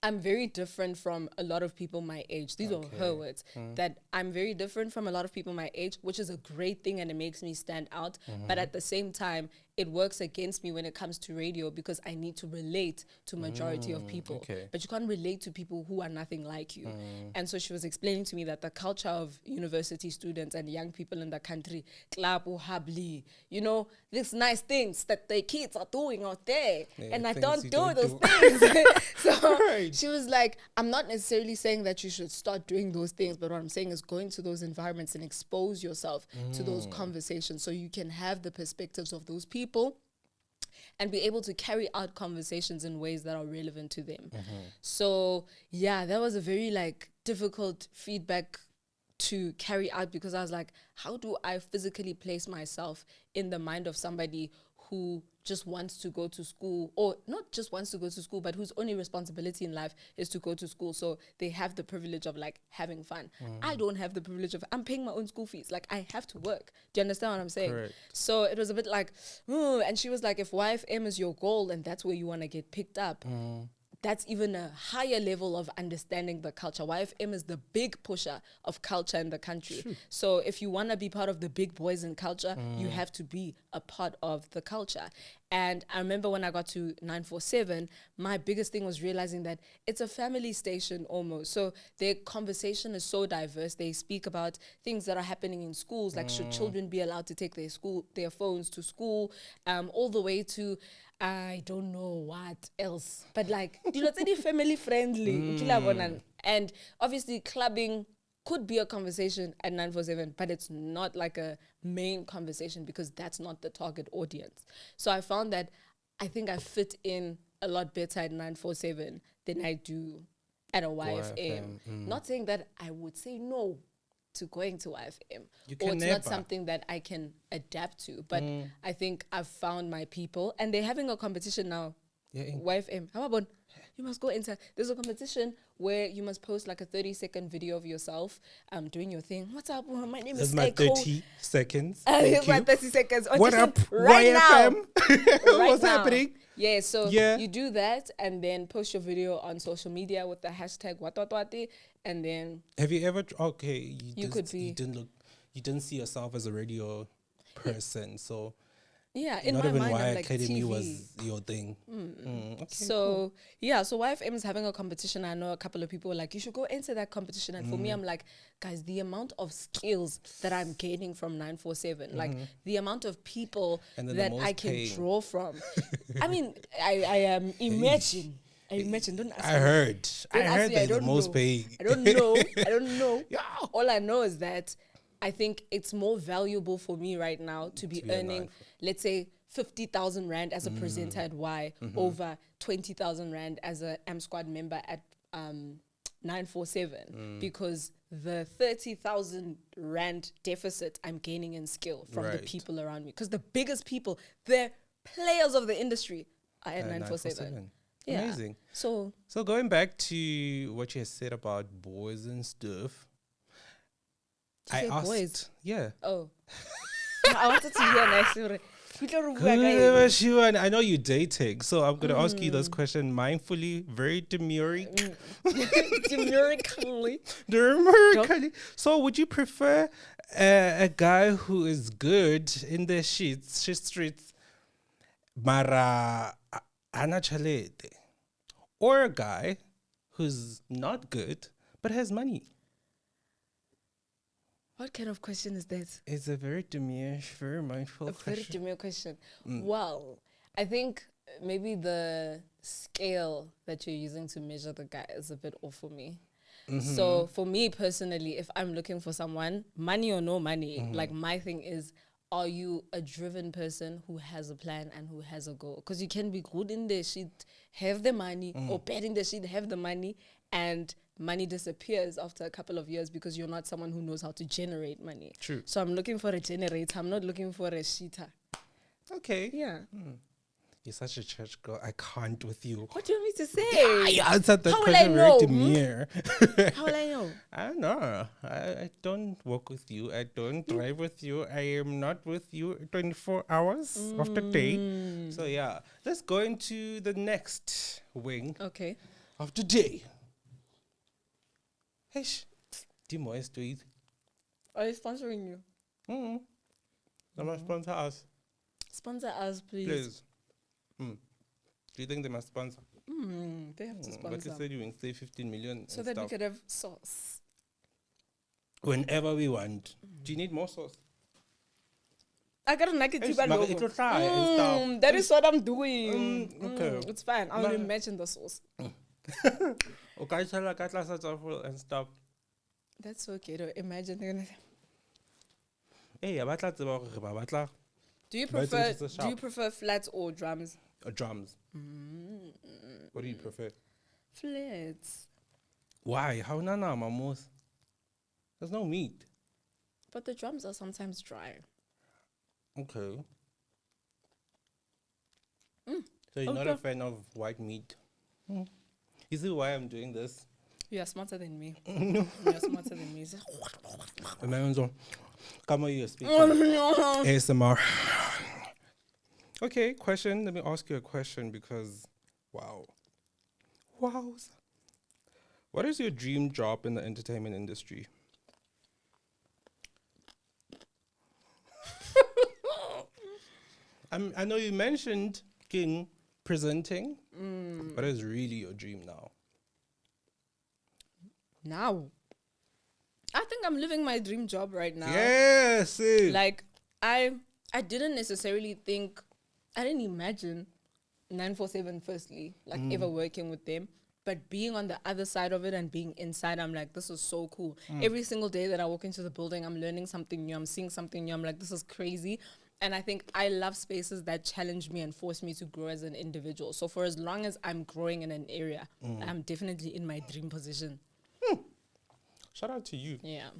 I'm very different from a lot of people my age. These are her words. That I'm very different from a lot of people my age, which is a great thing and it makes me stand out. But at the same time, it works against me when it comes to radio because I need to relate to majority of people. Okay. But you can't relate to people who are nothing like you. And so she was explaining to me that the culture of university students and young people in the country, klapu habli, you know, these nice things that the kids are doing out there. Yeah, and I things don't you do don't those do. things. So Right. she was like, I'm not necessarily saying that you should start doing those things, but what I'm saying is go into those environments and expose yourself to those conversations so you can have the perspectives of those people and be able to carry out conversations in ways that are relevant to them. So yeah, that was a very like difficult feedback to carry out because I was like, how do I physically place myself in the mind of somebody who just wants to go to school, or not just wants to go to school, but whose only responsibility in life is to go to school. So they have the privilege of like having fun. I don't have the privilege of, I'm paying my own school fees. Like I have to work. Do you understand what I'm saying? Correct. So it was a bit like, and she was like, if YFM is your goal and that's where you want to get picked up, that's even a higher level of understanding the culture. YFM is the big pusher of culture in the country. True. So if you want to be part of the big boys in culture, you have to be a part of the culture. And I remember when I got to 947, my biggest thing was realizing that it's a family station almost. So their conversation is so diverse. They speak about things that are happening in schools, like should children be allowed to take their phones to school, all the way to I don't know what else, but like, you know, it's any family friendly. And obviously clubbing could be a conversation at 947, but it's not like a main conversation because that's not the target audience. So I found that I think I fit in a lot better at 947 than I do at a YFM. Not saying that I would say no to going to YFM, or it's not something that I can adapt to, but I think I've found my people, and they're having a competition now. YFM, how about you must go enter? There's a competition where you must post like a 30-second video of yourself doing your thing. What's up? My name is my Echo. 30 seconds. Here's my 30 seconds. What up, right YFM? Right What's now. happening? Yeah, so you do that and then post your video on social media with the hashtag watwatwati, and then Have you ever you didn't see yourself as a radio person, so yeah, in not my even mind, Y I'm like Academy TV. was your thing. Okay, So so YFM is having a competition. I know a couple of people were like, you should go enter that competition. And for me, I'm like, guys, the amount of skills that I'm gaining from 947, like the amount of people that I can draw from. I mean, I imagine. I imagine. Don't ask I me. heard they're the don't most know. paying. I don't know. I don't know. Yeah. All I know is that I think it's more valuable for me right now to be earning, let's say, 50,000 Rand as a presenter at Y over 20,000 Rand as a M Squad member at 947 because the 30,000 Rand deficit I'm gaining in skill from the people around me. Because the biggest people, the players of the industry are at 947. Yeah. Amazing. So going back to what you had said about boys and stuff, I asked, boys. yeah. Oh, I wanted to hear next. I know you're dating, so I'm gonna ask you this question mindfully, very demurely. Demurically. So, would you prefer a guy who is good in the streets, mara anachalete, or a guy who's not good but has money? What kind of question is that? It's a very demure, very mindful question. A very demure question. Well, I think maybe the scale that you're using to measure the guy is a bit off for me. So for me personally, if I'm looking for someone, money or no money, like my thing is, are you a driven person who has a plan and who has a goal? Because you can be good in the shit, have the money, or bad in the shit, have the money, and money disappears after a couple of years because you're not someone who knows how to generate money. True. So I'm looking for a generator. I'm not looking for a cheater. Okay. Yeah. You're such a church girl. I can't with you. What do you want me to say? Yeah, you answered that How will question I very know? demure. How will I know? I don't know. I don't walk with you. I don't drive with you. I am not with you 24 hours of the day. So yeah, let's go into the next wing of the day. Hey, Dimo is doing. Are they sponsoring you? They must sponsor us. Sponsor us, please. Please. Do you think they must sponsor? They have to sponsor. But they said you will save 15 million. So that we could have sauce. Whenever we want. Do you need more sauce? I got a naked It will fry and stuff. That is what I'm doing. Okay. It's fine. I'll imagine the sauce. Okay, tell her and stuff. That's okay to imagine. Hey, batla. Do you prefer flats or drums? Drums. What do you prefer? Flats. Why? How nana mamos? There's no meat. But the drums are sometimes dry. Okay. So you're not a fan of white meat? You see why I'm doing this? You are smarter than me. You are smarter than me. Come on, you're speaking. ASMR. Okay, question. Let me ask you a question because, wow. What is your dream job in the entertainment industry? I know you mentioned King presenting. What is really your dream now? Now? I think I'm living my dream job right now. Yes. Like, I didn't necessarily think, I didn't imagine 947 firstly, like ever working with them. But being on the other side of it and being inside, I'm like, this is so cool. Every single day that I walk into the building, I'm learning something new. I'm seeing something new. I'm like, this is crazy. And I think I love spaces that challenge me and force me to grow as an individual. So for as long as I'm growing in an area, I'm definitely in my dream position. Shout out to you. Yeah.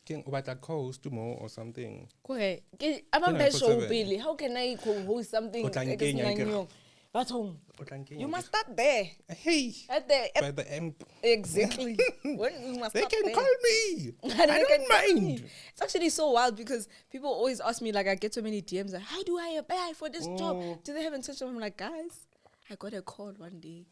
King about a co-host tomorrow or something. Okay. I'm a show Billy. How can I co-host something? You must start there. Hey. By the end. Exactly. They can call me. I don't mind. It's actually so wild because people always ask me, like, I get so many DMs, like, how do I apply for this job? Do they have intention? I'm like, guys, I got a call one day.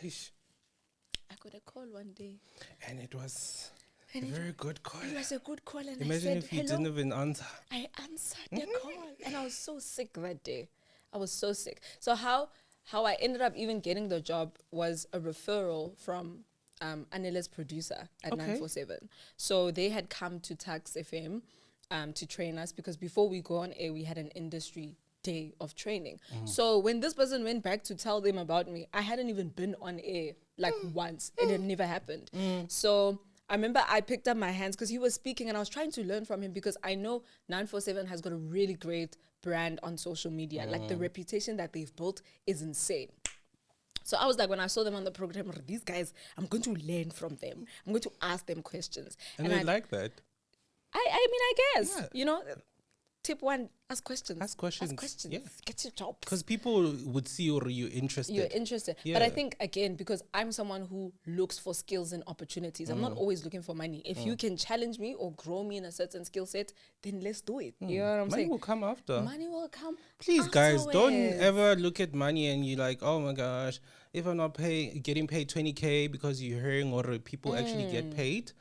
I got a call one day. And it was a very good call. It was a good call. And imagine I said, if you didn't even answer. I answered the call. And I was so sick that day. I was so sick. So how I ended up even getting the job was a referral from Anela's producer at 947. So they had come to Tuks FM to train us because before we go on air, we had an industry day of training. So when this person went back to tell them about me, I hadn't even been on air like once. It had never happened. So I remember I picked up my hands because he was speaking and I was trying to learn from him because I know 947 has got a really great brand on social media. Like the reputation that they've built is insane. So I was like, when I saw them on the program, these guys, I'm going to learn from them. I'm going to ask them questions. And they like that. I mean, I guess, you know, tip one, ask questions. Ask questions. Yeah. Get your job. Because people would see you're interested. You're interested. Yeah. But I think, again, because I'm someone who looks for skills and opportunities, I'm not always looking for money. If you can challenge me or grow me in a certain skill set, then let's do it. You know what I'm saying? Money will come after. Money will come. Please, guys, don't ever look at money and you're like, oh my gosh, if I'm not getting paid 20K because you're hearing or people actually get paid,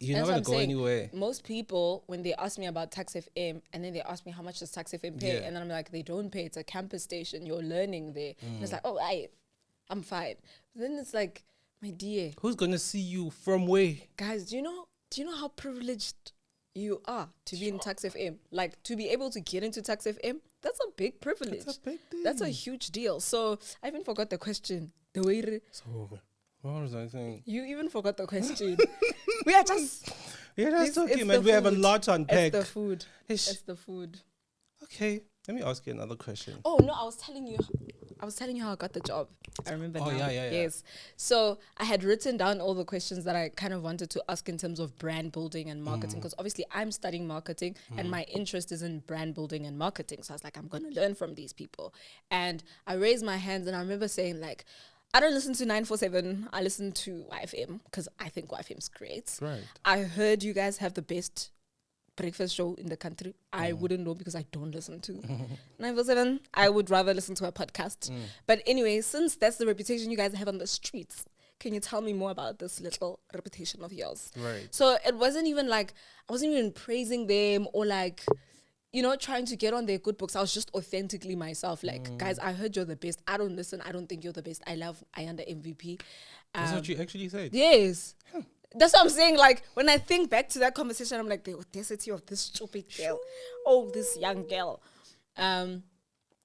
you're not going to go anywhere. Most people, when they ask me about Tuks FM, and then they ask me how much does Tuks FM pay, and then I'm like, they don't pay. It's a campus station. You're learning there. And it's like, oh, I'm fine. But then it's like, my dear, who's going to see you from where? Guys, do you know how privileged you are to be in Tuks FM? Like, to be able to get into Tuks FM, that's a big privilege. That's a big thing. That's a huge deal. So I even forgot the question. The way. So what was I saying? You even forgot the question. We are just talking, man. We have a lot to unpack. It's the food. It's the food. Okay, let me ask you another question. Oh, no, I was telling you I was telling you how I got the job. I remember Oh, now. yeah. Yes. So I had written down all the questions that I kind of wanted to ask in terms of brand building and marketing, because obviously I'm studying marketing and my interest is in brand building and marketing. So I was like, I'm going to learn from these people. And I raised my hands and I remember saying like, I don't listen to 947. I listen to YFM because I think YFM's great. Right. I heard you guys have the best breakfast show in the country. I wouldn't know because I don't listen to 947. I would rather listen to a podcast. But anyway, since that's the reputation you guys have on the streets, can you tell me more about this little reputation of yours? Right. So it wasn't even like, I wasn't even praising them or like, you know, trying to get on their good books. I was just authentically myself. Like, guys, I heard you're the best. I don't listen. I don't think you're the best. I love Ayanda MVP. That's what you actually said. Yes. That's what I'm saying. Like, when I think back to that conversation, I'm like, the audacity of this stupid girl. Oh, this young girl. And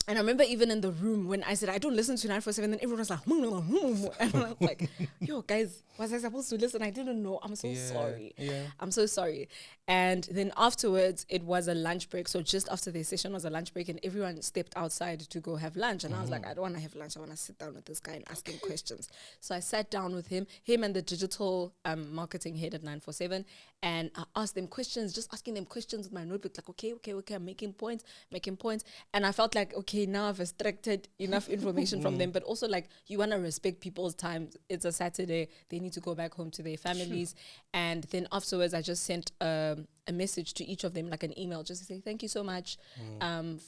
I remember even in the room when I said, I don't listen to 947, then everyone was like, and I was like, yo, guys, was I supposed to listen? I didn't know. I'm so sorry. Yeah. I'm so sorry. And then afterwards, it was a lunch break. So just after the session was a lunch break and everyone stepped outside to go have lunch. And I was like, I don't want to have lunch. I want to sit down with this guy and ask him questions. So I sat down with him and the digital marketing head at 947. And I asked them questions, just asking them questions with my notebook. Like, okay, I'm making points. And I felt like, okay, now I've extracted enough information from them. But also like, you want to respect people's time. It's a Saturday. They need to go back home to their families. And then afterwards, I just sent a message to each of them, like an email, just to say thank you so much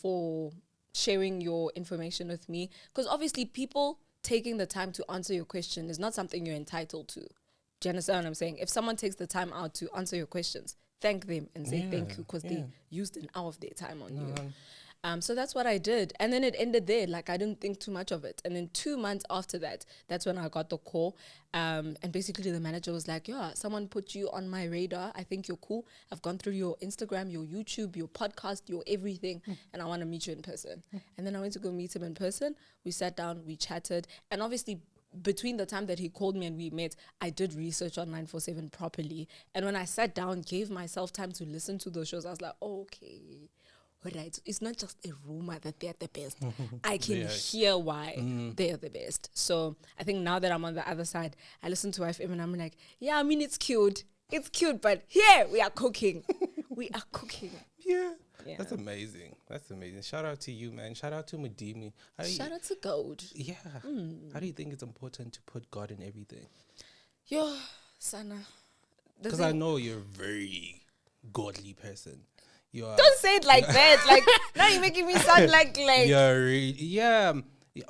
for sharing your information with me. Because obviously people taking the time to answer your question is not something you're entitled to. Do you understand what I'm saying? If someone takes the time out to answer your questions, thank them and say thank you because they used an hour of their time on you. So that's what I did. And then it ended there. Like, I didn't think too much of it. And then 2 months after that, that's when I got the call. And basically the manager was like, yeah, someone put you on my radar. I think you're cool. I've gone through your Instagram, your YouTube, your podcast, your everything. And I want to meet you in person. And then I went to go meet him in person. We sat down, we chatted. And obviously, between the time that he called me and we met, I did research on 947 properly. And when I sat down, gave myself time to listen to those shows, I was like, oh, okay. All right, it's not just a rumor that they're the best. I can hear why they're the best. So I think now that I'm on the other side, I listen to FM and I'm like, yeah, I mean, it's cute, but here we are cooking. We are cooking. Yeah. That's amazing. Shout out to you, man. Shout out to Mudimi. Shout out to Gold. Yeah. How do you think it's important to put God in everything? Yo, Sana. Because I know you're a very godly person. Don't say it like that. Like, now you're making me sound like yeah,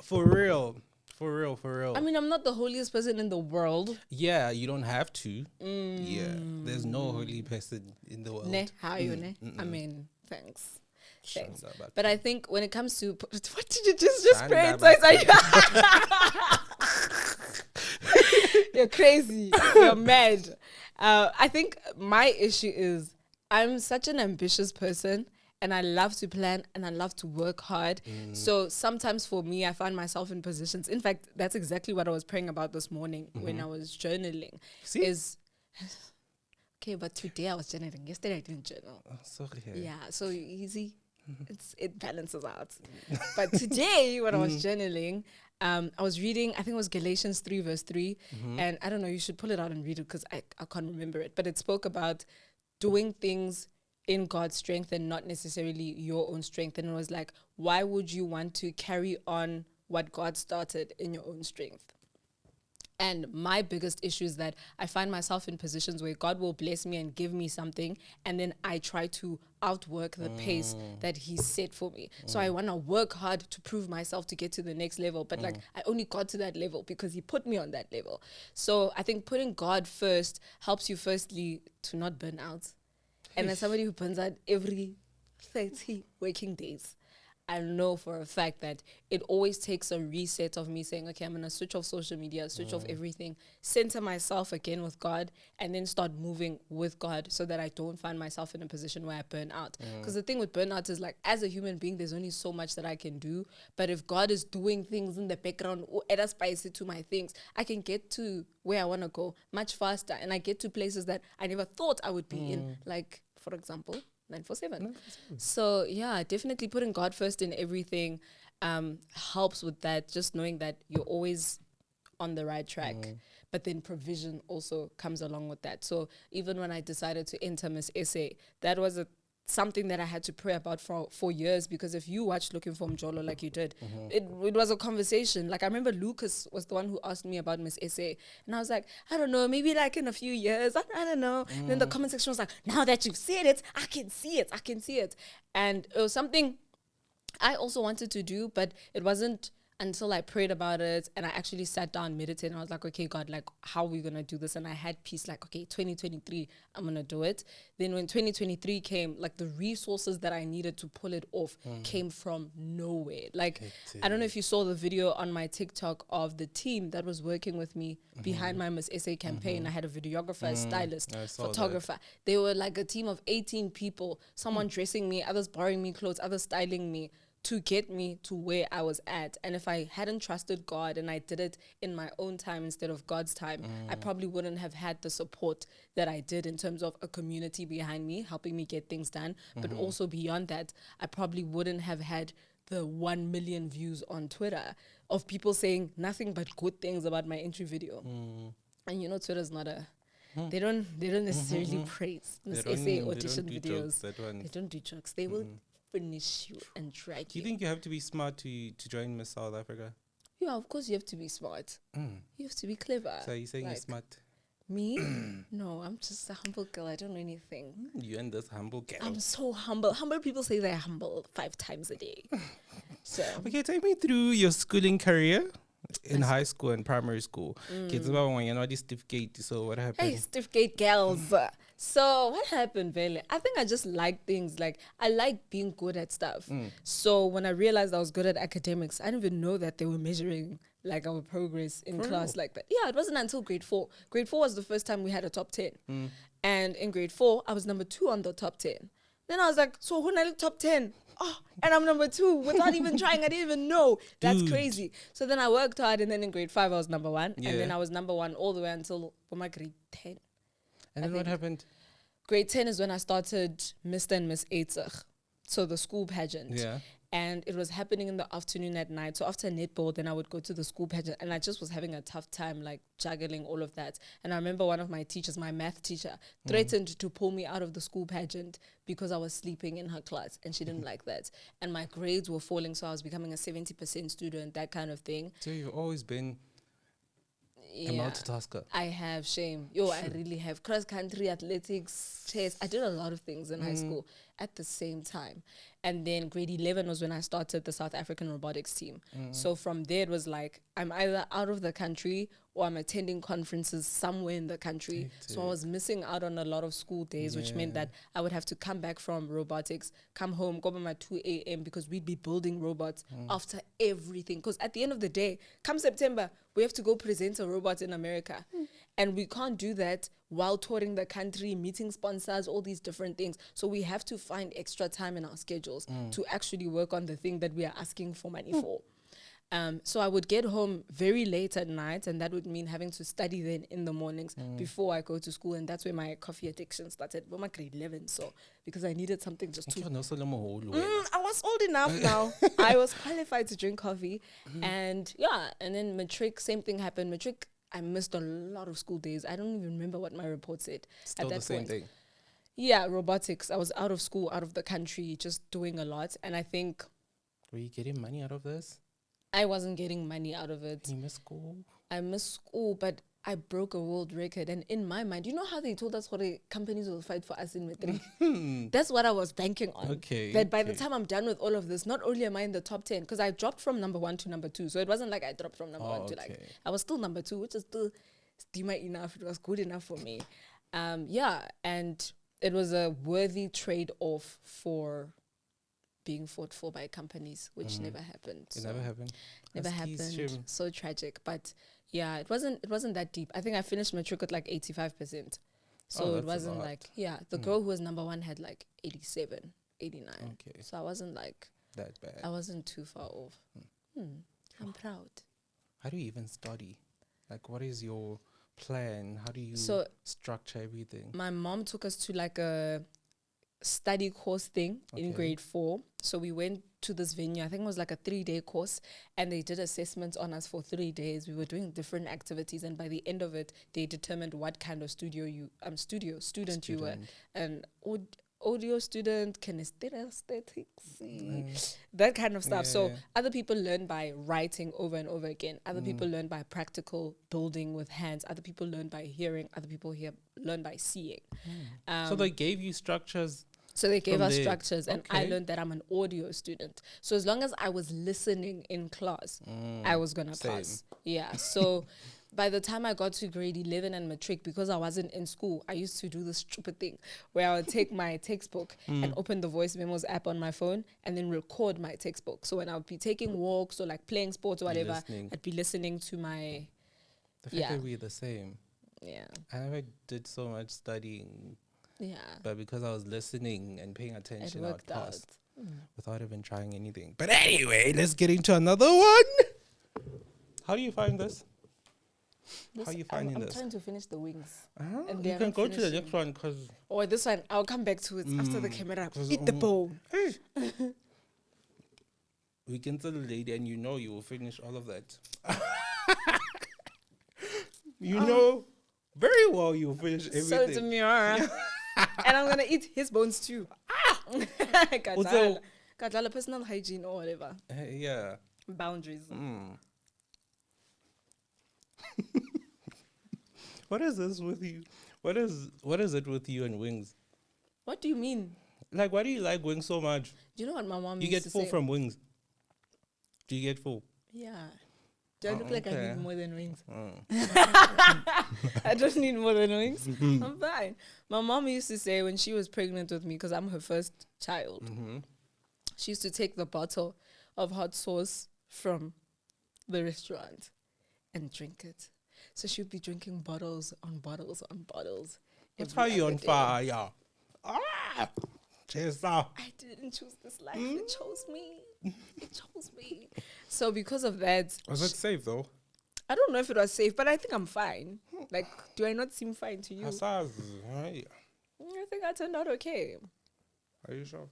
for real. I mean, I'm not the holiest person in the world. Yeah, you don't have to. Yeah, there's no holy person in the world. I mean, thanks. But I think when it comes to what did you just pray? You're crazy. You're mad. I think my issue is I'm such an ambitious person and I love to plan and I love to work hard. So sometimes for me, I find myself in positions. In fact, that's exactly what I was praying about this morning when I was journaling. Okay, but today I was journaling. Yesterday I didn't journal. Oh, sorry. Yeah, so easy. It balances out. But today when I was journaling, I was reading, I think it was Galatians 3 verse 3. And I don't know, you should pull it out and read it because I can't remember it. But it spoke about doing things in God's strength and not necessarily your own strength. And it was like, why would you want to carry on what God started in your own strength? And my biggest issue is that I find myself in positions where God will bless me and give me something, and then I try to outwork the pace that He set for me. So I want to work hard to prove myself to get to the next level, but like I only got to that level because He put me on that level. So I think putting God first helps you firstly to not burn out. And as somebody who burns out every 30 working days, I know for a fact that it always takes a reset of me saying, okay, I'm going to switch off social media, switch off everything, center myself again with God, and then start moving with God so that I don't find myself in a position where I burn out. Because the thing with burnout is like, as a human being, there's only so much that I can do. But if God is doing things in the background, or add a spice to my things, I can get to where I want to go much faster. And I get to places that I never thought I would be in. Like, for example, 947. So yeah, definitely putting God first in everything. helps with that, just knowing that you're always on the right track. But then provision also comes along with that. So even when I decided to enter Miss SA, that was something that I had to pray about for years, because if you watched Looking for Mjolo like you did, it was a conversation. Like I remember Lucas was the one who asked me about Miss SA, and I was like, I don't know, maybe like in a few years, I don't know. And then the comment section was like, now that you've said it, I can see it. And it was something I also wanted to do, but it wasn't until I prayed about it and I actually sat down, meditated, and I was like, okay, God, like, how are we going to do this? And I had peace, like, okay, 2023, I'm going to do it. Then when 2023 came, like, the resources that I needed to pull it off came from nowhere. Like, I don't know if you saw the video on my TikTok of the team that was working with me behind my Miss SA campaign. I had a videographer, a stylist, photographer. That. They were like a team of 18 people, someone dressing me, others borrowing me clothes, others styling me, to get me to where I was at. And if I hadn't trusted God and I did it in my own time instead of God's time, I probably wouldn't have had the support that I did in terms of a community behind me, helping me get things done. But also beyond that, I probably wouldn't have had the 1 million views on Twitter of people saying nothing but good things about my entry video. And you know, Twitter's not a... They don't necessarily praise Miss SA audition videos. They don't do jokes. They will finish you and drag you. Do you think you have to be smart to join Miss South Africa? Yeah, of course you have to be smart. You have to be clever. So are you saying you're smart? Me? No, I'm just a humble girl. I don't know anything. You and this humble girl. I'm so humble. Humble people say they're humble 5 times a day. So okay, take me through your schooling career. In high school and primary school. Kids about when you're not certificate. So what happened? Hey, certificate girls. So what happened, Vele? I think I just like things. Like I like being good at stuff. So when I realized I was good at academics, I didn't even know that they were measuring like our progress in class like that. Yeah, it wasn't until grade 4. Grade 4 was the first time we had a top 10. And in grade 4, I was number 2 on the top 10. Then I was like, so who had the top 10? Oh, and I'm number 2 without even trying. I didn't even know. That's crazy. So then I worked hard, and then in grade 5 I was number 1, and then I was number 1 all the way until my grade 10. And then what happened? Grade 10 is when I started Mr. and Miss Eitzig, so the school pageant. Yeah. And it was happening in the afternoon at night. So after netball, then I would go to the school pageant. And I just was having a tough time, like, juggling all of that. And I remember one of my teachers, my math teacher, threatened to pull me out of the school pageant because I was sleeping in her class. And she didn't like that. And my grades were falling, so I was becoming a 70% student, that kind of thing. So you've always been a multitasker. I have, shame. I really have. Cross-country, athletics, chess. I did a lot of things in high school at the same time. And then grade 11 was when I started the South African robotics team. So from there, it was like, I'm either out of the country or I'm attending conferences somewhere in the country. So I was missing out on a lot of school days, which meant that I would have to come back from robotics, come home, go by my 2 a.m. because we'd be building robots after everything. Because at the end of the day, come September, we have to go present a robot in America. And we can't do that while touring the country, meeting sponsors, all these different things. So we have to find extra time in our schedules to actually work on the thing that we are asking for money for. So I would get home very late at night, and that would mean having to study then in the mornings before I go to school. And that's where my coffee addiction started. Well, my grade 11, so because I needed something just to... I was old enough now. I was qualified to drink coffee. And and then matric, same thing happened. Matric, I missed a lot of school days. I don't even remember what my report said Still at that the same point. thing. Yeah, robotics. I was out of school, out of the country, just doing a lot. And I think... Were you getting money out of this? I wasn't getting money out of it. You missed school? I missed school, but I broke a world record. And in my mind, you know how they told us what companies will fight for us in matric? That's what I was banking on. Okay. That by the time I'm done with all of this, not only am I in the top 10, because I dropped from number 1 to number 2. So it wasn't like I dropped from number 1 to like... I was still number 2, which is still enough. It was good enough for me. And it was a worthy trade-off for being fought for by companies, which never happened. It never happened? Never happened. So tragic. But yeah, it wasn't that deep. I think I finished matric at like 85%. So it wasn't like, the girl who was number 1 had like 87, 89. Okay. So I wasn't like... that bad. I wasn't too far off. I'm proud. How do you even study? Like, what is your plan? How do you structure everything? My mom took us to like a study course thing in Okay. grade 4. So we went to this venue. I think it was like a 3-day course, and they did assessments on us for 3 days. We were doing different activities, and by the end of it, they determined what kind of studio student you were. An audio student, kinesthetics, that kind of stuff. So other people learn by writing over and over again. Other people learn by practical building with hands. Other people learn by hearing. Other people learn by seeing. So they gave you structures. So they gave from us there. structures, and I learned that I'm an audio student. So as long as I was listening in class, I was going to pass. Yeah. So by the time I got to grade 11 and matric, because I wasn't in school, I used to do this stupid thing where I would take my textbook and open the voice memos app on my phone and then record my textbook. So when I would be taking walks or like playing sports or whatever, I'd be listening to my... The fact that we're the same. Yeah. I never did so much studying. Yeah. But because I was listening and paying attention, I passed without even trying anything. But anyway, let's get into another one. How do you find this? How are you finding I'm this? trying to finish the wings. And you can go to the next one because... Or this one, I'll come back to it after the camera. Eat the bowl. Hey. We can tell the lady and you will finish all of that. You know very well you'll finish everything. So it's Miara. And I'm going to eat his bones too. Kadala personal hygiene or whatever. Yeah. Boundaries. What is this with you? What is it with you and wings? What do you mean? Like, why do you like wings so much? Do you know what my mom You used to get full say? from wings. Do you get full? Yeah. Do I look like I okay. need more than wings? I don't need more than wings. I'm fine. My mom used to say when she was pregnant with me, because I'm her first child, she used to take the bottle of hot sauce from the restaurant and drink it. So she would be drinking bottles on bottles on bottles. That's how you on fire. Ah! I didn't choose this life. It chose me. It chose me. So because of that... Was it safe though? I don't know if it was safe, but I think I'm fine. Like, do I not seem fine to you? I think I turned out okay. Are you sure?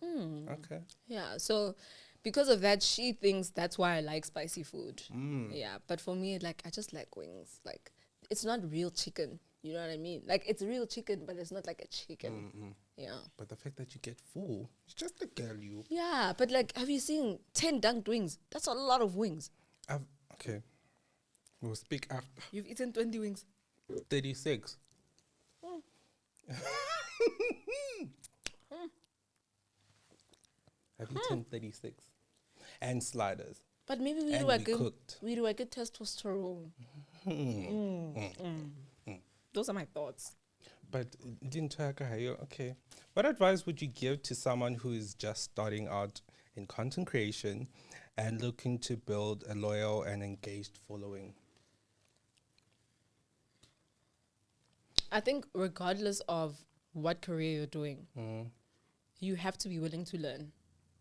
Okay. Yeah, so because of that, she thinks that's why I like spicy food. Yeah, but for me, like, I just like wings. Like, it's not real chicken. You know what I mean? Like, it's real chicken, but it's not like a chicken. Yeah. But the fact that you get full, it's just a girl you. Yeah, but like, have you seen 10 dunked wings? That's a lot of wings. Okay. We'll speak after. You've eaten 20 wings. 36. I've eaten 36. And sliders. But maybe we do a good testosterone. Those are my thoughts. But okay. What advice would you give to someone who is just starting out in content creation and looking to build a loyal and engaged following? I think regardless of what career you're doing, you have to be willing to learn.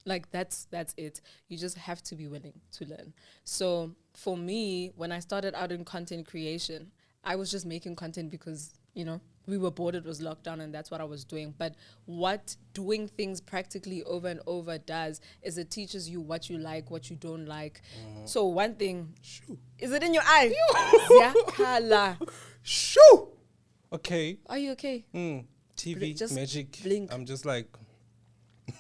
Like, that's it. You just have to be willing to learn. So for me, when I started out in content creation, I was just making content because, we were bored, it was lockdown, and that's what I was doing. But what doing things practically over and over does is it teaches you what you like, what you don't like. So one thing, is it in your eye? Yakala. Shoo! Okay. Are you okay? TV, just magic. blink. I'm just like,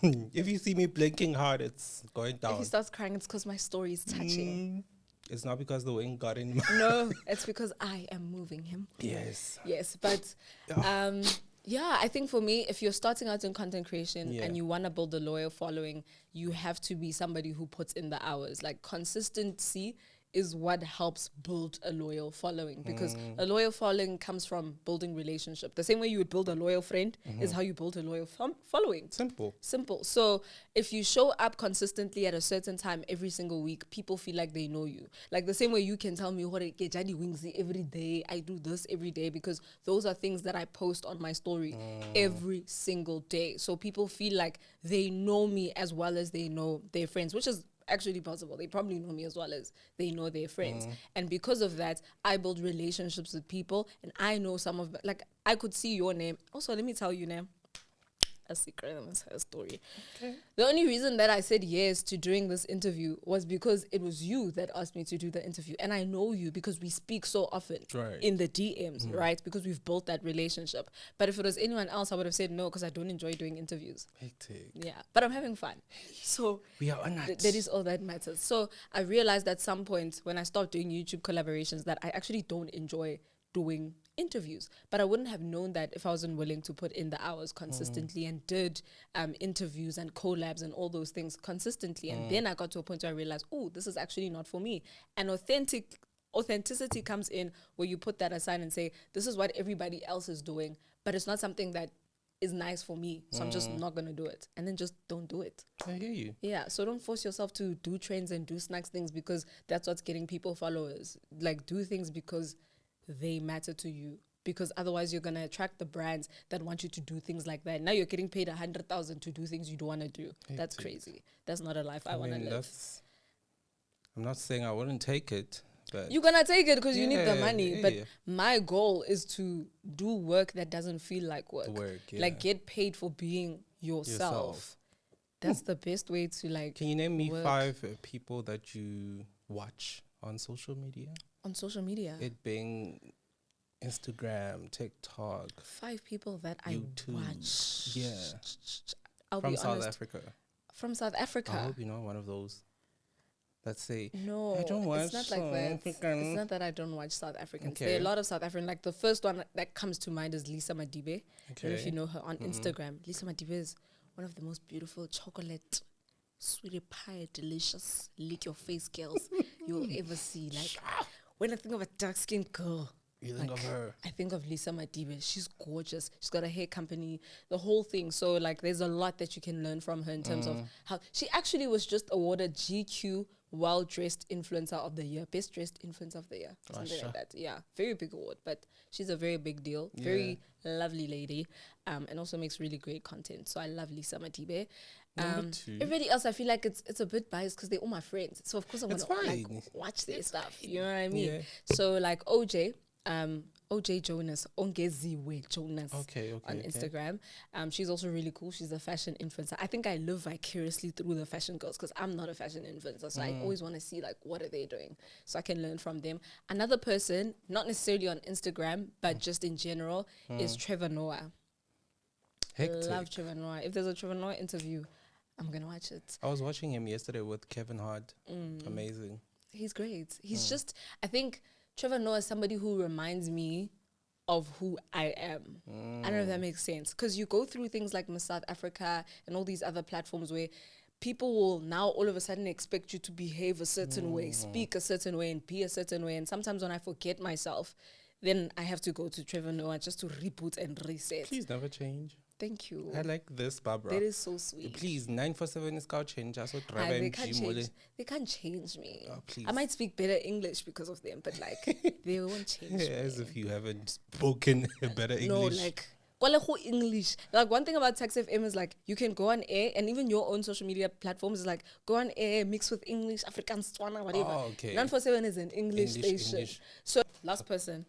if you see me blinking hard, it's going down. If he starts crying, it's because my story is touching. It's not because the wing got in. No, it's because I am moving him. Yes. Yes, but I think for me, if you're starting out in content creation and you want to build a loyal following, you have to be somebody who puts in the hours. Like, consistency is what helps build a loyal following, because a loyal following comes from building relationship. The same way you would build a loyal friend is how you build a loyal following. Simple. So if you show up consistently at a certain time every single week, people feel like they know you. Like the same way you can tell me, every day, I do this every day, because those are things that I post on my story every single day. So people feel like they know me as well as they know their friends, which is actually possible. They probably know me as well as they know their friends. And because of that, I build relationships with people, and I know some of, like, I could see your name. Also, let me tell you, name. a secret and a story. Okay. The only reason that I said yes to doing this interview was because it was you that asked me to do the interview. And I know you because we speak so often in the DMs, right? Because we've built that relationship. But if it was anyone else, I would have said no because I don't enjoy doing interviews. Hectic. Yeah, but I'm having fun. So We are on that. that is all that matters. So I realized at some point when I stopped doing YouTube collaborations that I actually don't enjoy doing interviews, but I wouldn't have known that if I wasn't willing to put in the hours consistently and did interviews and collabs and all those things consistently. And then I got to a point where I realized, oh, this is actually not for me. And authenticity comes in where you put that aside and say, this is what everybody else is doing, but it's not something that is nice for me. So I'm just not going to do it. And then just don't do it. I hear you. Yeah. So don't force yourself to do trends and do snacks things because that's what's getting people followers. Like do things because they matter to you, because otherwise you're going to attract the brands that want you to do things like that. Now you're getting paid 100,000 to do things you don't want to do. That's crazy. That's not a life I want to live. I'm not saying I wouldn't take it, but you're going to take it because you need the money. But my goal is to do work that doesn't feel like work. Like get paid for being yourself. That's the best way to like. Can you name me 5 people that you watch on social media? On social media, it being Instagram, TikTok. 5 people that YouTube. I watch. Yeah. I'll from be South honest. Africa. From South Africa. I hope you're not one of those. Let's say no, I don't watch it's not like that. African. It's not that I don't watch South Africans. Okay. There are a lot of South African. Like the first one that comes to mind is Lisa Madibe. I don't know if you know her on Instagram. Lisa Madibe is one of the most beautiful chocolate, sweetie pie, delicious, lick your face girls you'll ever see. Like when I think of a dark-skinned girl, you think of her. I think of Lisa Madibe. She's gorgeous. She's got a hair company, the whole thing. So like there's a lot that you can learn from her in terms of how she actually was just awarded GQ Well-Dressed Influencer of the Year, Best Dressed Influencer of the Year, something like that. Yeah, very big award, but she's a very big deal. Very lovely lady, and also makes really great content. So I love Lisa Madibe. Everybody else, I feel like it's a bit biased because they're all my friends. So of course I'm gonna like watch their stuff. You know what I mean? Yeah. So like OJ Jonas, Ongeziwe Jonas on Instagram. She's also really cool. She's a fashion influencer. I think I live vicariously through the fashion girls because I'm not a fashion influencer. So I always want to see like what are they doing so I can learn from them. Another person, not necessarily on Instagram, but just in general, is Trevor Noah. Hectic. Love Trevor Noah. If there's a Trevor Noah interview, I'm going to watch it. I was watching him yesterday with Kevin Hart. Amazing. He's great. He's just, I think Trevor Noah is somebody who reminds me of who I am. I don't know if that makes sense. Because you go through things like Miss South Africa and all these other platforms where people will now all of a sudden expect you to behave a certain way, speak a certain way, and be a certain way. And sometimes when I forget myself, then I have to go to Trevor Noah just to reboot and reset. Please never change. Thank you. I like this, Barbara. That is so sweet. Please, 947 is called change. They can't change me. Oh, please. I might speak better English because of them, but like they won't change me. As if you haven't spoken better English. No, like Kwaleho English. Like one thing about Tuks FM is like you can go on air and even your own social media platforms is like go on air, mix with English, Afrikaans, Tswana, whatever. Oh, okay. 947 is an English station. So last person.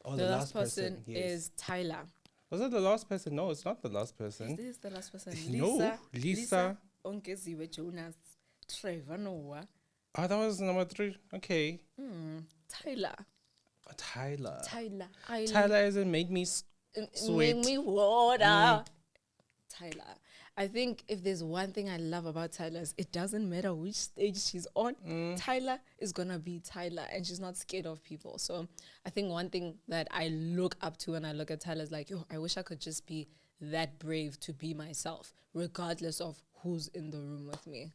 Oh, the last person is Tyler. Was that the last person? No, it's not the last person. This is the last person. Lisa. Ongeziwe Jonas. Trevor Noah. Oh, that was number 3. Okay. Tyler. Tyler. Tyler hasn't made me sweat. Made me water. Tyler. I think if there's one thing I love about Tyler is it doesn't matter which stage she's on. Tyler is going to be Tyler and she's not scared of people. So I think one thing that I look up to when I look at Tyler is like, yo, I wish I could just be that brave to be myself, regardless of who's in the room with me.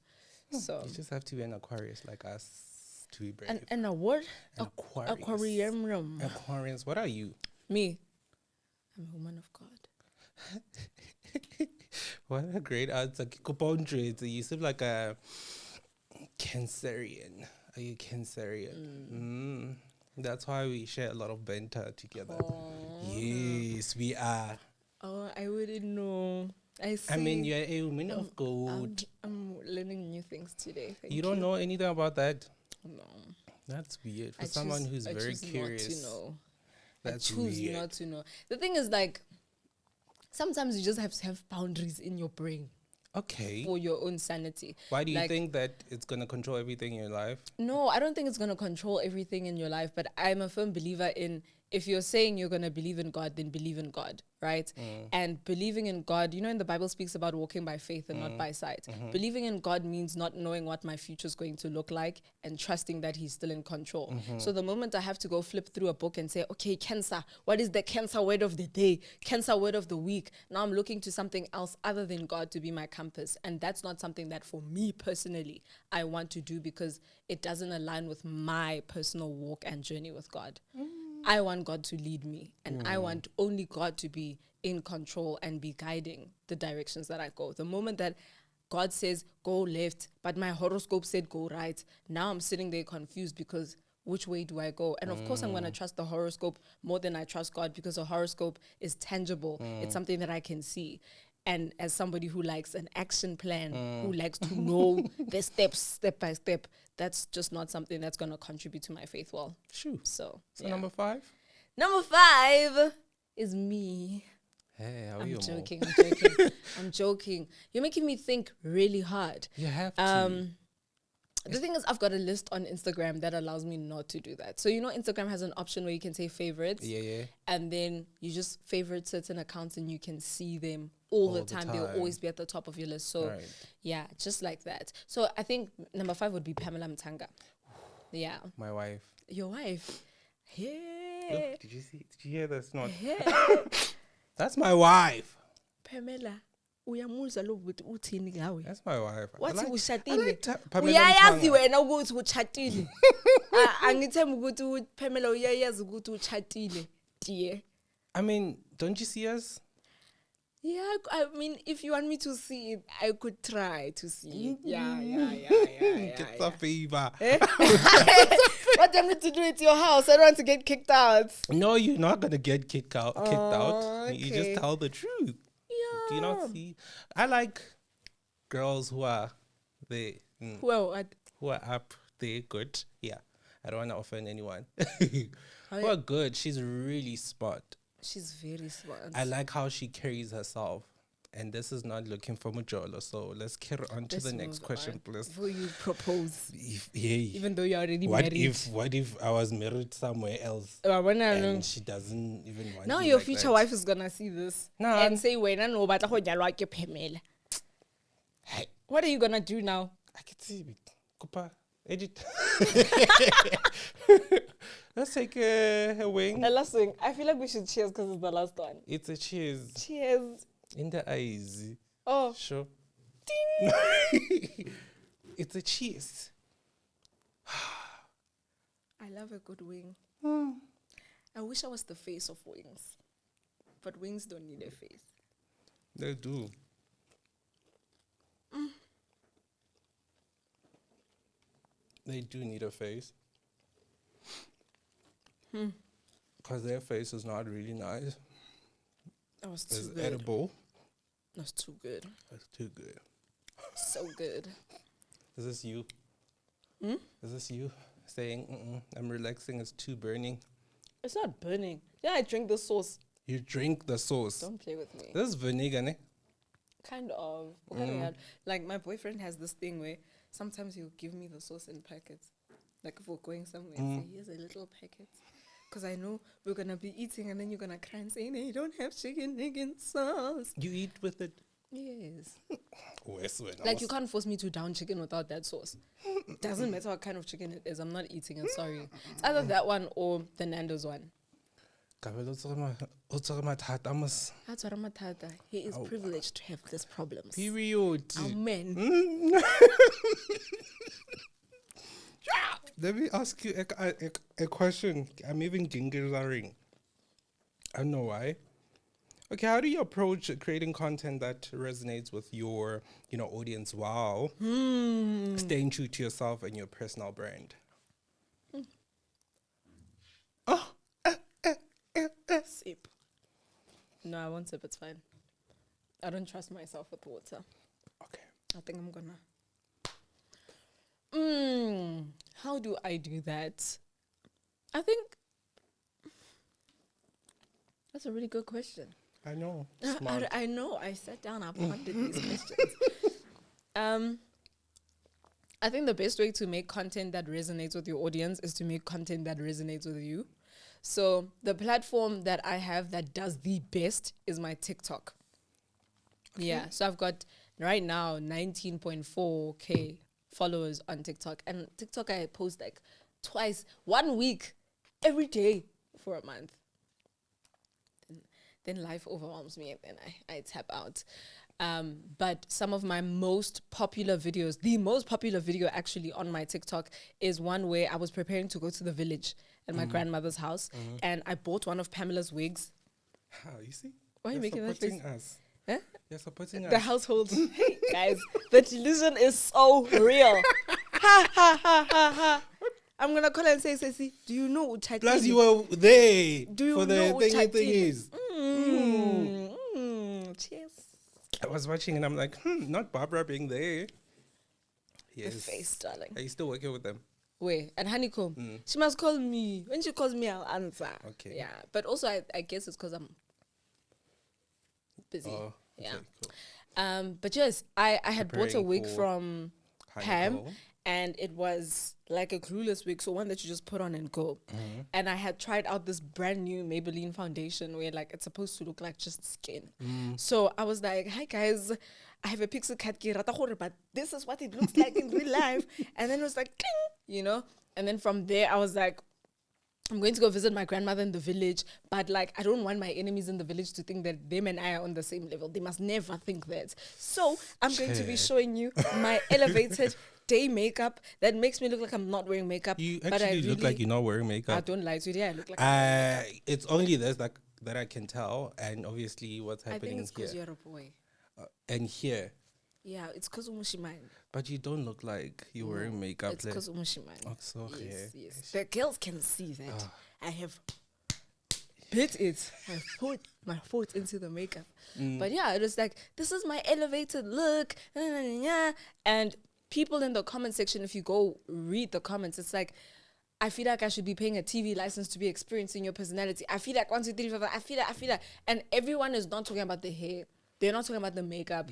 So you just have to be an Aquarius like us to be brave. And a what? Aquarius. Aquarius. What are you? Me. I'm a woman of God. What a great answer. You seem like a Cancerian. Are you Cancerian? That's why we share a lot of banter together. Yes, we are. Oh, I wouldn't know. I mean, you're a woman of God. I'm learning new things today. You don't know anything about that? No. That's weird. For someone who's very curious. Not to know. That's I choose weird. not to know. The thing is, like, sometimes you just have to have boundaries in your brain Okay. for your own sanity. Why do you think that it's going to control everything in your life? No, I don't think it's going to control everything in your life, but I'm a firm believer in, if you're saying you're going to believe in God, then believe in God, right? And believing in God, in the Bible speaks about walking by faith and not by sight. Believing in God means not knowing what my future is going to look like and trusting that he's still in control. So the moment I have to go flip through a book and say, okay, cancer, what is the cancer word of the day? Cancer word of the week. Now I'm looking to something else other than God to be my compass. And that's not something that for me personally, I want to do because it doesn't align with my personal walk and journey with God. I want God to lead me, and I want only God to be in control and be guiding the directions that I go. The moment that God says go left, but my horoscope said go right, now I'm sitting there confused because which way do I go? And of course I'm going to trust the horoscope more than I trust God, because a horoscope is tangible. It's something that I can see. And as somebody who likes an action plan, who likes to know the steps, step by step, that's just not something that's going to contribute to my faith well. Sure. So yeah. Number 5? Number 5 is me. Hey, how are I'm you? joking. I'm joking. You're making me think really hard. You have to. The thing is, I've got a list on Instagram that allows me not to do that. So, Instagram has an option where you can say favorites. Yeah. And then you just favorite certain accounts and you can see them all the time. They'll always be at the top of your list. So, yeah, just like that. So, I think number 5 would be Pamela Mtanga. Yeah. My wife. Your wife. Yeah. Look, did you hear this? Not. Yeah. That's my wife. Pamela. That's my wife. Wathi ushatile. Pamela Uyayazi Mtanga. wena ukuthi uchatile. Angithemba ukuthi Pamela uyayazi ukuthi uchatile. Dear. I mean, don't you see us? Yeah, I mean, if you want me to see it, I could try to see it. Yeah. It's a favor. What do I need to do at your house? I don't want to get kicked out. No, you're not going to get kicked out. Okay. You just tell the truth. Yeah. Do you not see? I like girls who are there. Who are up there good. Yeah. I don't want to offend anyone. Who are good. She's really smart. She's very smart. I like how she carries herself. And this is not looking for Mjolo. So let's carry on to the next question, please. Before you propose. Even though you're already married. What if I was married somewhere else? And she doesn't even want now me your like future that. wife is gonna see this and say, "Wena no batla go nyalwa ke Pamela." Hey, what are you gonna do now? I can see it. Kupa, edit. Let's take a wing. The last wing. I feel like we should cheers because it's the last one. It's a cheers. Cheers. In the eyes. Oh. Sure. It's a cheers. I love a good wing. I wish I was the face of wings. But wings don't need a face. They do. They do need a face. Because their face is not really nice. That was too It's good. edible. That's too good. That's too good. So good. Is this you? Is this you saying, I'm relaxing, it's too burning? It's not burning. Yeah, I drink the sauce. You drink the sauce. Don't play with me. This is vinegar, ne? Kind of. Like, my boyfriend has this thing where sometimes he'll give me the sauce in packets. Like, if we're going somewhere, say, here's a little packet. Because I know we're going to be eating and then you're going to cry and say, no, you don't have chicken sauce. You eat with it? Yes. Like, you can't force me to down chicken without that sauce. It doesn't matter what kind of chicken it is. I'm not eating it, sorry. It's either that one or the Nando's one. That's He is privileged to have these problems. Period. Amen. Let me ask you a question. I'm even gingering. I don't know why. Okay, how do you approach creating content that resonates with your, audience while staying true to yourself and your personal brand? Sip. No, I won't sip. It's fine. I don't trust myself with water. Okay. I think I'm gonna. How do I do that? I think that's a really good question. I know. Smart. I know. I sat down. I pondered these questions. I think the best way to make content that resonates with your audience is to make content that resonates with you. So the platform that I have that does the best is my TikTok. Okay. Yeah. So I've got right now 19.4K followers on TikTok. And TikTok I post like twice, 1 week, every day for a month. Then life overwhelms me and then I tap out. But some of my most popular videos, the most popular video actually on my TikTok is one where I was preparing to go to the village at my grandmother's house, and I bought one of Pamela's wigs. How, you see? Why are you making that face? Us. Huh? You're supporting The us. household. Hey, guys, the delusion is so real. Ha, ha, ha, ha, ha. I'm going to call and say, Ceci, do you know what Plus, you were there do you for the know thing is. Cheers. I was watching and I'm like, not Barbara being there. Yes. The face, darling. Are you still working with them? Where? At Honeycomb. She must call me. When she calls me, I'll answer. Okay. Yeah. But also, I guess it's because I'm busy. Oh, yeah. okay, cool. But yes, I had bought a Preparing wig for from Pam, Honeycomb. and it was like a clueless wig, so one that you just put on and go. And I had tried out this brand new Maybelline foundation where like it's supposed to look like just skin. So I was like, hi guys, I have a pixel cat, but this is what it looks like in real life. And then it was like, ding, you know? And then from there, I was like, I'm going to go visit my grandmother in the village, but like I don't want my enemies in the village to think that them and I are on the same level. They must never think that. So I'm going to be showing you my elevated day makeup that makes me look like I'm not wearing makeup. You but actually I look really, like you're not wearing I makeup. don't lie to you. Yeah, I look like I'm wearing makeup. It's only this that I can tell, and obviously what's I happening think it's because here you're a boy. and here. Yeah, it's because Umushiman. But you don't look like you're wearing makeup. It's because Umushiman. Oh, sorry. Yes. The girls can see that. I have bit it. I put my foot into the makeup. But yeah, it was like, this is my elevated look. And people in the comment section, if you go read the comments, it's like, I feel like I should be paying a TV license to be experiencing your personality. I feel like 1, 2, 3, 4, 5. I feel like. And everyone is not talking about the hair. They're not talking about the makeup.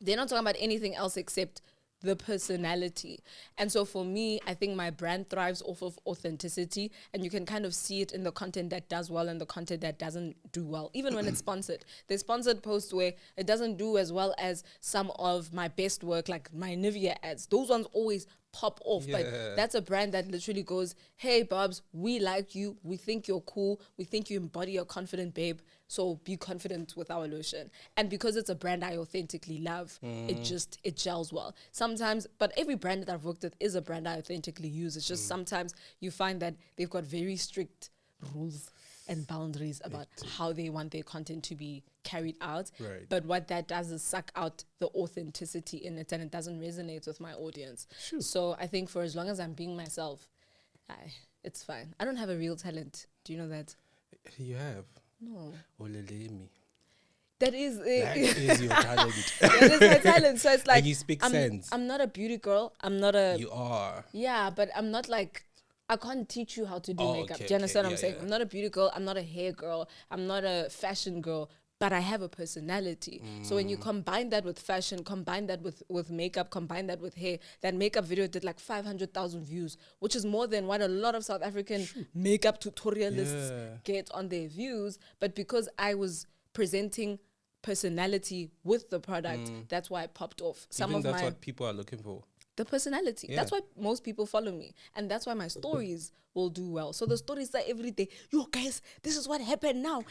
They're not talking about anything else except the personality. And so for me, I think my brand thrives off of authenticity, and you can kind of see it in the content that does well and the content that doesn't do well, even when it's sponsored. There's sponsored posts where it doesn't do as well as some of my best work, like my Nivea ads. Those ones always pop off. Yeah. But that's a brand that literally goes, hey Bobs, we like you, we think you're cool, we think you embody a confident babe, so be confident with our lotion. And because it's a brand I authentically love, it gels well sometimes. But every brand that I've worked with is a brand I authentically use. It's just sometimes you find that they've got very strict rules and boundaries about how they want their content to be carried out. Right. But what that does is suck out the authenticity in it, and it doesn't resonate with my audience. Sure. So I think for as long as I'm being myself, it's fine. I don't have a real talent. Do you know that? You have. No. Olelemi. That is That is your talent. that is my talent. So it's like, And you speak sense. I'm not a beauty girl. I'm not a You are. yeah, but I'm not like, I can't teach you how to do Oh, makeup. okay, Do you understand okay, what I'm saying? yeah. I'm not a beauty girl. I'm not a hair girl. I'm not a fashion girl. But I have a personality. So when you combine that with fashion, combine that with makeup, combine that with hair, that makeup video did like 500,000 views, which is more than what a lot of South African makeup tutorialists get on their views. But because I was presenting personality with the product, that's why it popped off. You think that's what people are looking for? The personality. Yeah. That's why most people follow me. And that's why my stories will do well. So the stories are every day. Yo, guys, this is what happened now.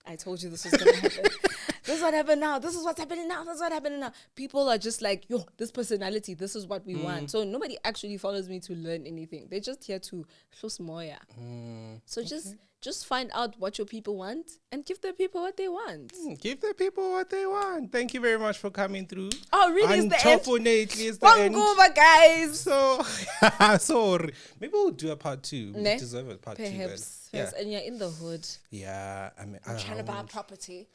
I told you this was going to happen. This is what happened now. This is what's happening now. This is what happening now. People are just like, yo, this personality, this is what we want. So nobody actually follows me to learn anything. They're just here to show moya. So just find out what your people want and give the people what they want. Give the people what they want. Thank you very much for coming through. Oh, really? Is the end? Unfortunately, it's the end. Over, guys. So, sorry. Maybe we'll do a part 2. We Ne? deserve a part 2. Perhaps. Yeah. Yes, and you're in the hood. Yeah. I mean, I'm trying to buy a property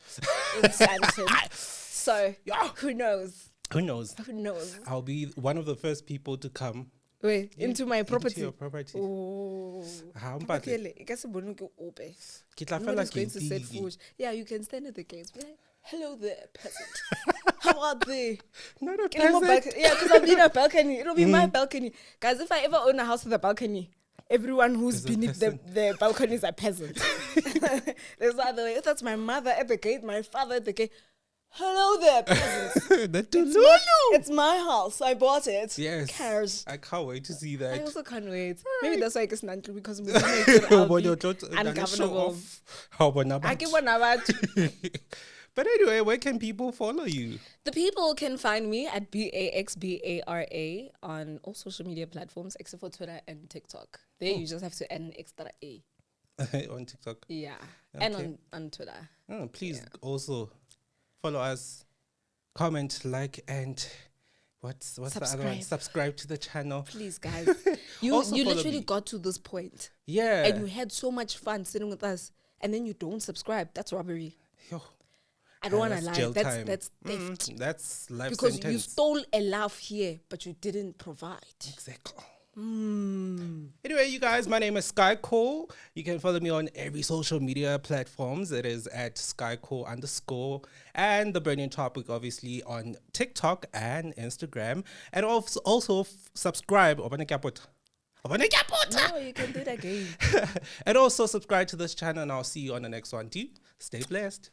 in Sandton. So, Yeah. who knows? Who knows? Who knows? I'll be one of the first people to come Wait, into my property. Into your property. Oh. But Nobody's going to set foot. Yeah, you can stand at the gates. Hello there, peasant. How are they? Not a peasant. Yeah, because I'll be in a balcony. It'll be my balcony. Guys, if I ever own a house with a balcony, everyone who's beneath the balcony is a peasant. There's no other way. That's my mother at the gate, my father at the gate. Hello there, peasants. It's my house. I bought it. Yes. Cares. I can't wait to see that. I also can't wait. Maybe that's why I guess Nantle, because ungovernable. I give one about. But anyway, where can people follow you? The people can find me at BAXBARA on all social media platforms except for Twitter and TikTok. There you just have to add an extra A. On TikTok? Yeah. Okay. And on Twitter. Oh, please also follow us, comment, like, and what's the other one? Subscribe to the channel. Please, guys. You literally got to this point. Yeah. And you had so much fun sitting with us, and then you don't subscribe. That's robbery. Yo. I don't want to lie. That's theft. That's life because sentence. You stole a laugh here, but you didn't provide. Exactly. Anyway, you guys, my name is Sky Cole. You can follow me on every social media platforms. It is at SkyCole_. And the burning topic, obviously, on TikTok and Instagram. And also subscribe. No, you can do that again. And also subscribe to this channel, and I'll see you on the next one too. Stay blessed.